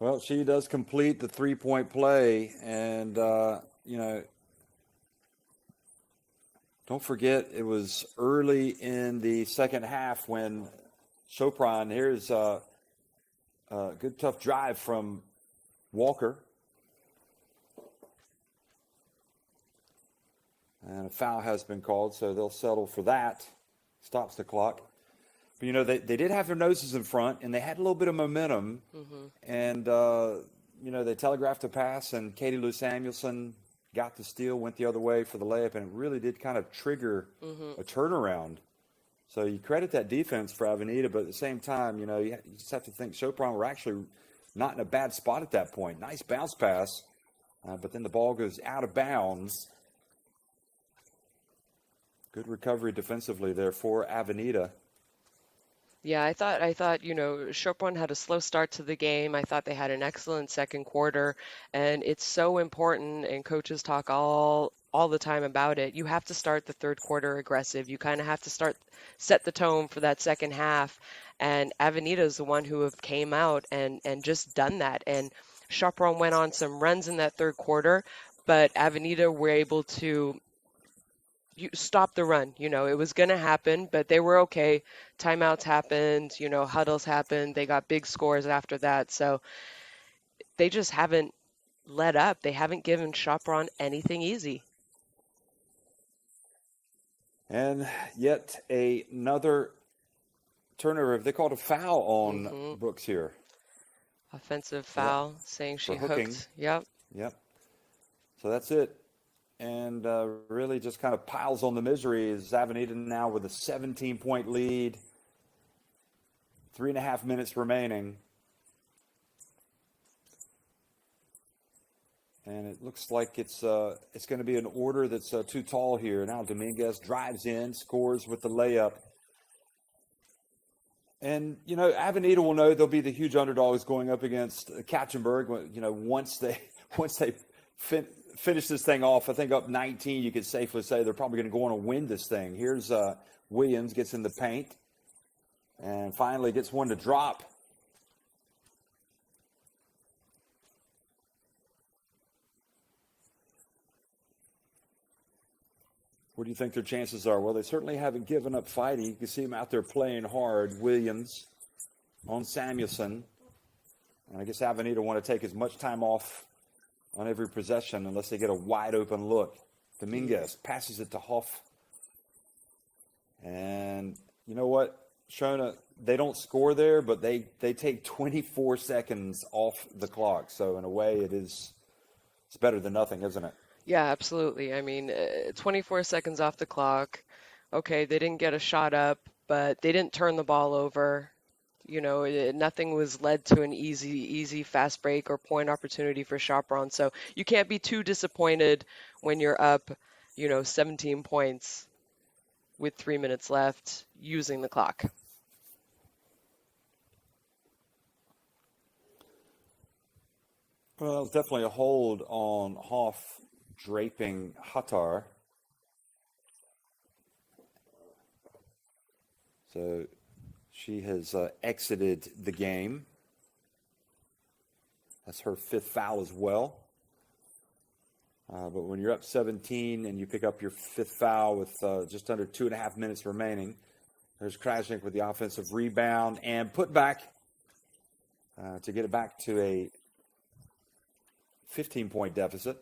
Well, she does complete the three-point play, and, Don't forget, it was early in the second half when Sopron, here's a good tough drive from Walker. And a foul has been called, so they'll settle for that. Stops the clock. But, you know, they did have their noses in front, and they had a little bit of momentum. And, you know, they telegraphed a pass, and Lou Samuelson got the steal, went the other way for the layup, and it really did kind of trigger a turnaround. So you credit that defense for Avenida, but at the same time, you know, you just have to think Sopron were actually not in a bad spot at that point. Nice bounce pass, but then the ball goes out of bounds. Good recovery defensively there for Avenida.
Yeah, I thought, you know, Sopron had a slow start to the game. I thought they had an excellent second quarter, and it's so important, and coaches talk all the time about it. You have to start the third quarter aggressive. You kind of have to set the tone for that second half, and Avenida is the one who have came out and just done that. And Sopron went on some runs in that third quarter, but Avenida were able to stop the run. You know, it was going to happen, but they were okay. Timeouts happened, you know, huddles happened. They got big scores after that. So they just haven't let up. They haven't given Sopron anything easy.
And yet another turnover. They called a foul on Brooks here.
Offensive foul, saying she hooked. Yep.
So that's it. And really just kind of piles on the misery is Avenida now with a 17-point lead. 3.5 minutes remaining. And it looks like it's going to be an order that's too tall here. Now Dominguez drives in, scores with the layup. And, you know, Avenida will know they'll be the huge underdogs going up against Katzenberg. You know, once they finish this thing off, I think up 19, you could safely say they're probably going to go on and win this thing. Here's Williams gets in the paint and finally gets one to drop. What do you think their chances are? Well, they certainly haven't given up fighting. You can see them out there playing hard. Williams on Samuelson. And I guess Avenida want to take as much time off on every possession unless they get a wide open look. Dominguez passes it to Hoff. And you know what, Shona, they don't score there, but they take 24 seconds off the clock. So in a way it's better than nothing, isn't it?
Yeah, absolutely. I mean, 24 seconds off the clock. Okay, they didn't get a shot up, but they didn't turn the ball over. You know, nothing was led to an easy fast break or point opportunity for Sopron. So you can't be too disappointed when you're up, you know, 17 points with 3 minutes left using the clock.
Well, it's definitely a hold on Hoff draping Hattar. So she has exited the game. That's her fifth foul as well. But when you're up 17 and you pick up your fifth foul with just under 2.5 minutes remaining, there's Krasnick with the offensive rebound and put back to get it back to a 15-point deficit.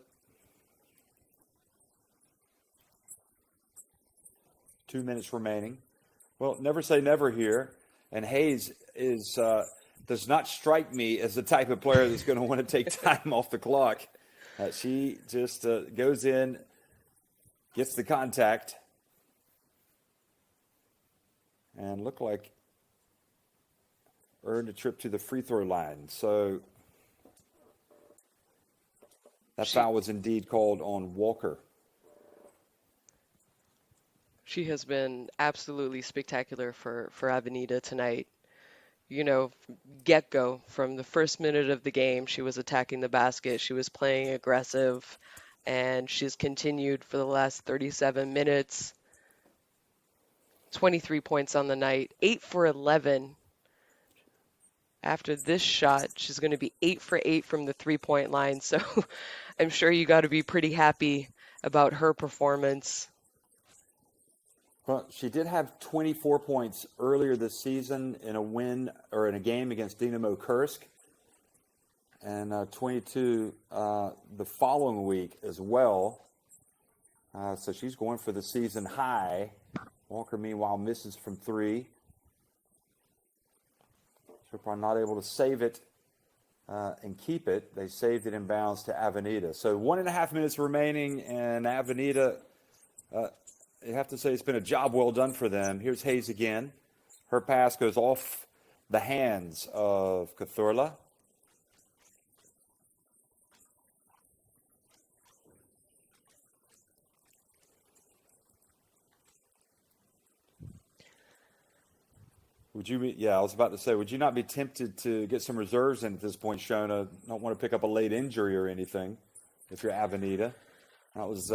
2 minutes remaining. Well, never say never here. And Hayes does not strike me as the type of player that's going to want to take time off the clock. She just goes in, gets the contact, and looked like earned a trip to the free throw line. So that foul was indeed called on Walker.
She has been absolutely spectacular for Avenida tonight. You know, get-go, from the first minute of the game, she was attacking the basket. She was playing aggressive, and she's continued for the last 37 minutes. 23 points on the night, 8 for 11. After this shot, she's going to be 8 for 8 from the three-point line. So I'm sure you got to be pretty happy about her performance.
Well, she did have 24 points earlier this season in a win or in a game against Dinamo Kursk, and 22 the following week as well. So she's going for the season high. Walker, meanwhile, misses from three. Sopron not able to save it and keep it. They saved it in bounds to Avenida. So 1.5 minutes remaining, and Avenida, you have to say it's been a job well done for them. Here's Hayes again. Her pass goes off the hands of Cazorla. Would you be, yeah, I was about to say, would you not be tempted to get some reserves in at this point, Shona? Don't want to pick up a late injury or anything if you're Avenida. That was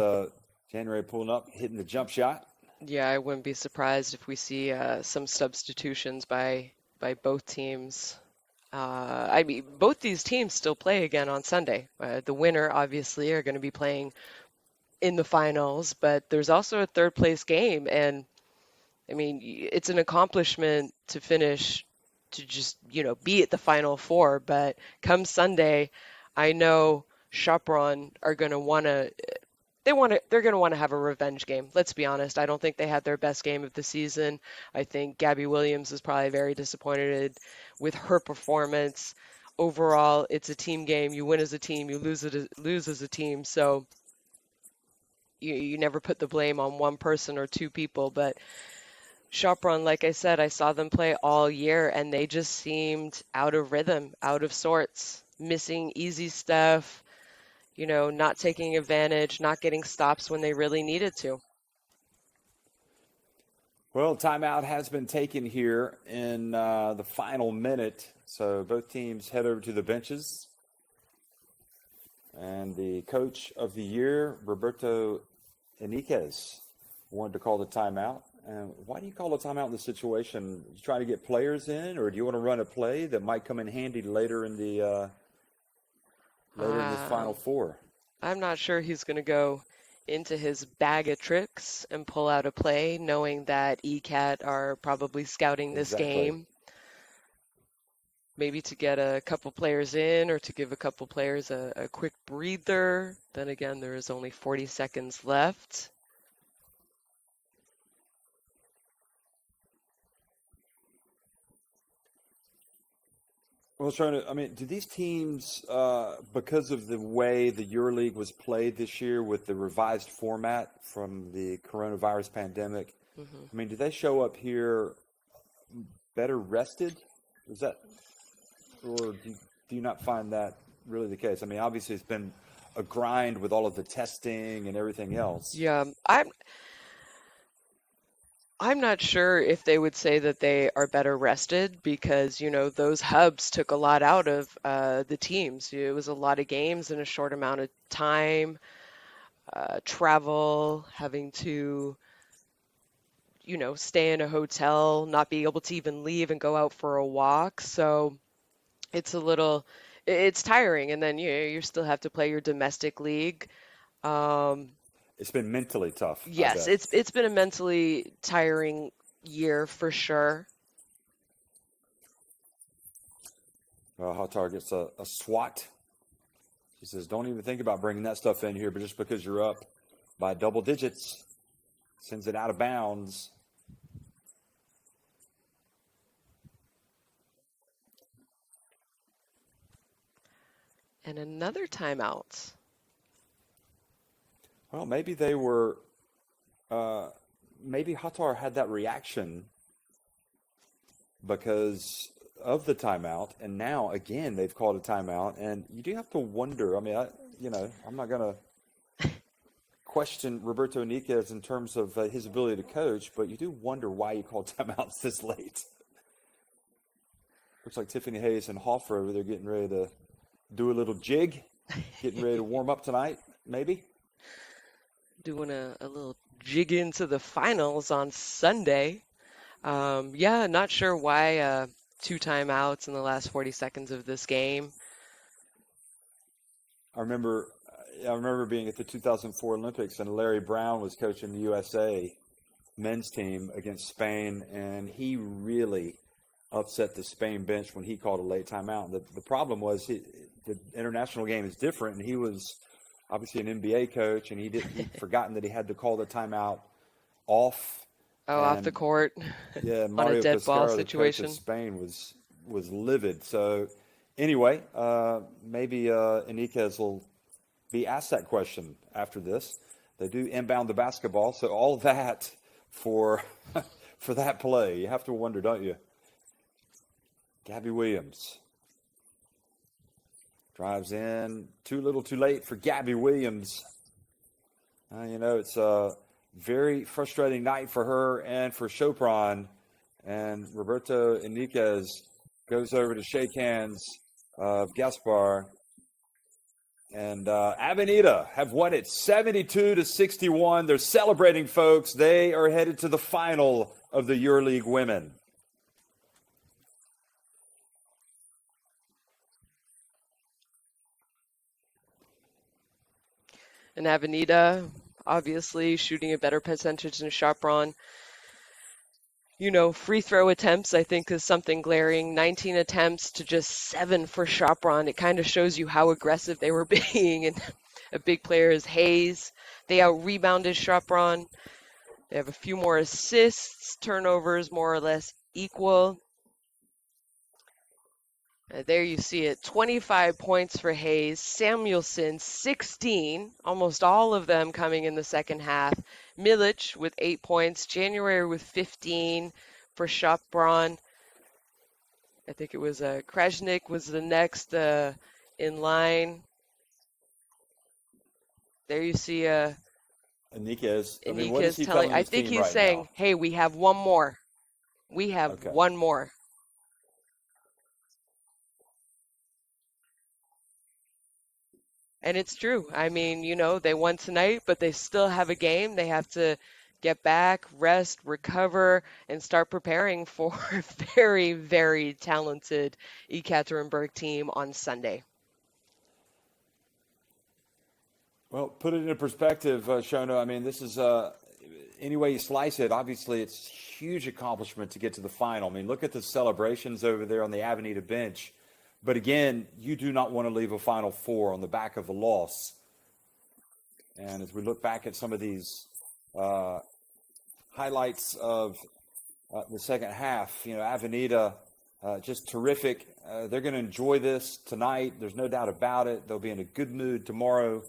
January pulling up, hitting the jump shot.
Yeah, I wouldn't be surprised if we see some substitutions by both teams. I mean, both these teams still play again on Sunday. The winner, obviously, are going to be playing in the finals, but there's also a third place game. And I mean, it's an accomplishment to finish, to just, be at the Final Four. But come Sunday, I know Sopron are going to want to. They're going to want to have a revenge game. Let's be honest. I don't think they had their best game of the season. I think Gabby Williams is probably very disappointed with her performance. Overall, it's a team game. You win as a team, you lose as a team. So you never put the blame on one person or two people. But Sopron, like I said, I saw them play all year, and they just seemed out of rhythm, out of sorts, missing easy stuff. Not taking advantage, not getting stops when they really needed to.
Well, timeout has been taken here in the final minute. So both teams head over to the benches. And the coach of the year, Roberto Enriquez, wanted to call the timeout. And why do you call a timeout in this situation? You trying to get players in, or do you want to run a play that might come in handy later in the this Final Four?
I'm not sure he's going to go into his bag of tricks and pull out a play, knowing that ECAT are probably scouting this game. Maybe to get a couple players in or to give a couple players a quick breather. Then again, there is only 40 seconds left.
Well, do these teams, because of the way the EuroLeague was played this year with the revised format from the coronavirus pandemic, do they show up here better rested? Or do you not find that really the case? I mean, obviously it's been a grind with all of the testing and everything else.
Yeah, I'm not sure if they would say that they are better rested because, those hubs took a lot out of the teams. It was a lot of games in a short amount of time, travel, having to, stay in a hotel, not be able to even leave and go out for a walk. So it's tiring. And then, you still have to play your domestic league.
It's been mentally tough.
Yes, it's been a mentally tiring year for sure.
Hatar gets a swat. She says, don't even think about bringing that stuff in here, but just because you're up by double digits, sends it out of bounds.
And another timeout.
Well, maybe they were, maybe Hatar had that reaction because of the timeout, and now again they've called a timeout, and you do have to wonder. I mean, I'm not going to question Roberto Enriquez in terms of his ability to coach, but you do wonder why he called timeouts this late. Looks like Tiffany Hayes and Hoffer over there getting ready to do a little jig, getting ready to warm up tonight, maybe.
Doing a little jig into the finals on Sunday. Yeah, not sure why 2 timeouts in the last 40 seconds of this game.
I remember being at the 2004 Olympics, and Larry Brown was coaching the USA, men's team against Spain, and he really upset the Spain bench when he called a late timeout. The problem was the international game is different, and he was obviously an NBA coach, and he'd forgotten that he had to call the timeout off.
Oh, off the
And
court
yeah,
on a
Mario
dead ball
Pescara, the coach of
situation.
Spain, was livid. So anyway, maybe Enriquez will be asked that question after this. They do inbound the basketball, so all that for for that play. You have to wonder, don't you? Gabby Williams drives in. Too little, too late for Gabby Williams. It's a very frustrating night for her and for Sopron. And Roberto Enriquez goes over to shake hands of Gaspar. And Avenida have won it 72-61. They're celebrating, folks. They are headed to the final of the EuroLeague Women.
And Avenida, obviously, shooting a better percentage than Sopron. Free throw attempts, I think, is something glaring. 19 attempts to just 7 for Sopron. It kind of shows you how aggressive they were being. And a big player is Hayes. They out-rebounded Sopron. They have a few more assists, turnovers more or less equal. There you see it, 25 points for Hayes. Samuelson, 16, almost all of them coming in the second half. Milic with 8 points. January with 15 for Sopron. I think it was Krajnik was the next in line. There you see
Enriquez. I mean, what
Enriquez
is he
telling,
telling
I
his
think
team
he's
right
saying,
now?
hey, we have one more. We have
Okay.
one more. And it's true. I mean, they won tonight, but they still have a game. They have to get back, rest, recover, and start preparing for a very, very talented Ekaterinburg team on Sunday.
Well, put it into perspective, Shona. I mean, this is any way you slice it. Obviously, it's a huge accomplishment to get to the final. I mean, look at the celebrations over there on the Avenida bench. But again, you do not want to leave a Final Four on the back of a loss. And as we look back at some of these highlights of the second half, Avenida, just terrific. They're going to enjoy this tonight. There's no doubt about it. They'll be in a good mood tomorrow.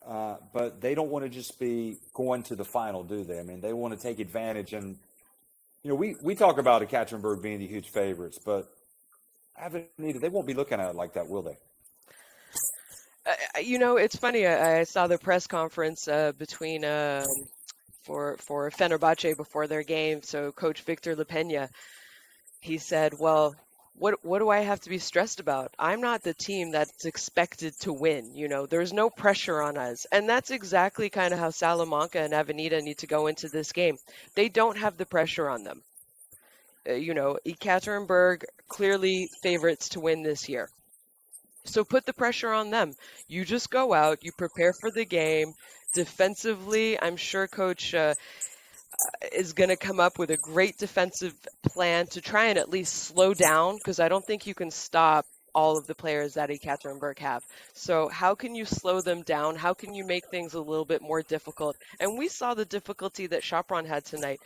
But they don't want to just be going to the final, do they? I mean, they want to take advantage. And, we talk about Ekaterinburg being the huge favorites, but Avenida, they won't be looking at it like that, will they?
It's funny. I saw the press conference between for Fenerbahce before their game. So Coach Victor Lepena, he said, "Well, what do I have to be stressed about? I'm not the team that's expected to win. There's no pressure on us." And that's exactly kind of how Salamanca and Avenida need to go into this game. They don't have the pressure on them. Ekaterinburg clearly favorites to win this year. So put the pressure on them. You just go out, you prepare for the game. Defensively, I'm sure Coach is going to come up with a great defensive plan to try and at least slow down, because I don't think you can stop all of the players that Ekaterinburg have. So how can you slow them down? How can you make things a little bit more difficult? And we saw the difficulty that Sopron had tonight.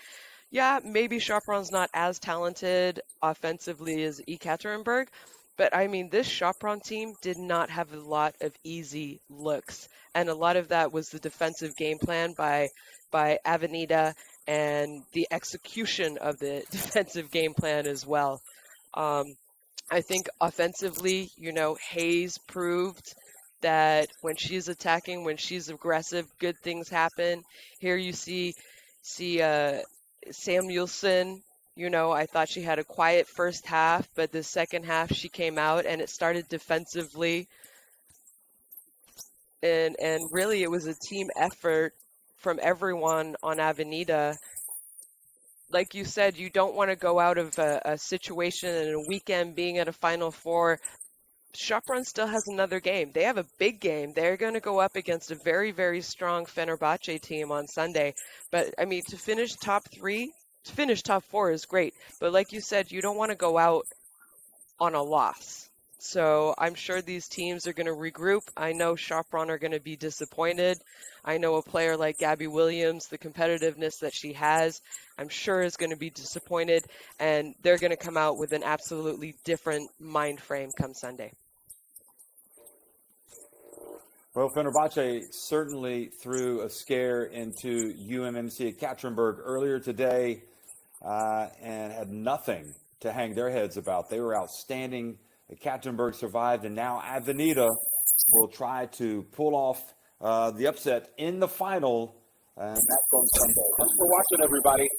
Yeah, maybe Sopron's not as talented offensively as Ekaterinburg, but I mean, this Sopron team did not have a lot of easy looks. And a lot of that was the defensive game plan by Avenida and the execution of the defensive game plan as well. I think offensively, Hayes proved that when she's attacking, when she's aggressive, good things happen. Here you see Samuelson. I thought she had a quiet first half, but the second half she came out and it started defensively. And really it was a team effort from everyone on Avenida. Like you said, you don't want to go out of a situation and a weekend being at a Final Four Sopron still has another game. They have a big game. They're going to go up against a very, very strong Fenerbahce team on Sunday. But I mean, to finish top three, to finish top four is great. But like you said, you don't want to go out on a loss. So I'm sure these teams are going to regroup. I know Sopron are going to be disappointed. I know a player like Gabby Williams, the competitiveness that she has, I'm sure is going to be disappointed, and they're going to come out with an absolutely different mind frame come Sunday.
Well, Fenerbahce certainly threw a scare into UMMC at Katerinburg earlier today and had nothing to hang their heads about. They were outstanding. Katerinburg survived, and now Avenida will try to pull off the upset in the final. And that's on Sunday. Thanks for watching, everybody.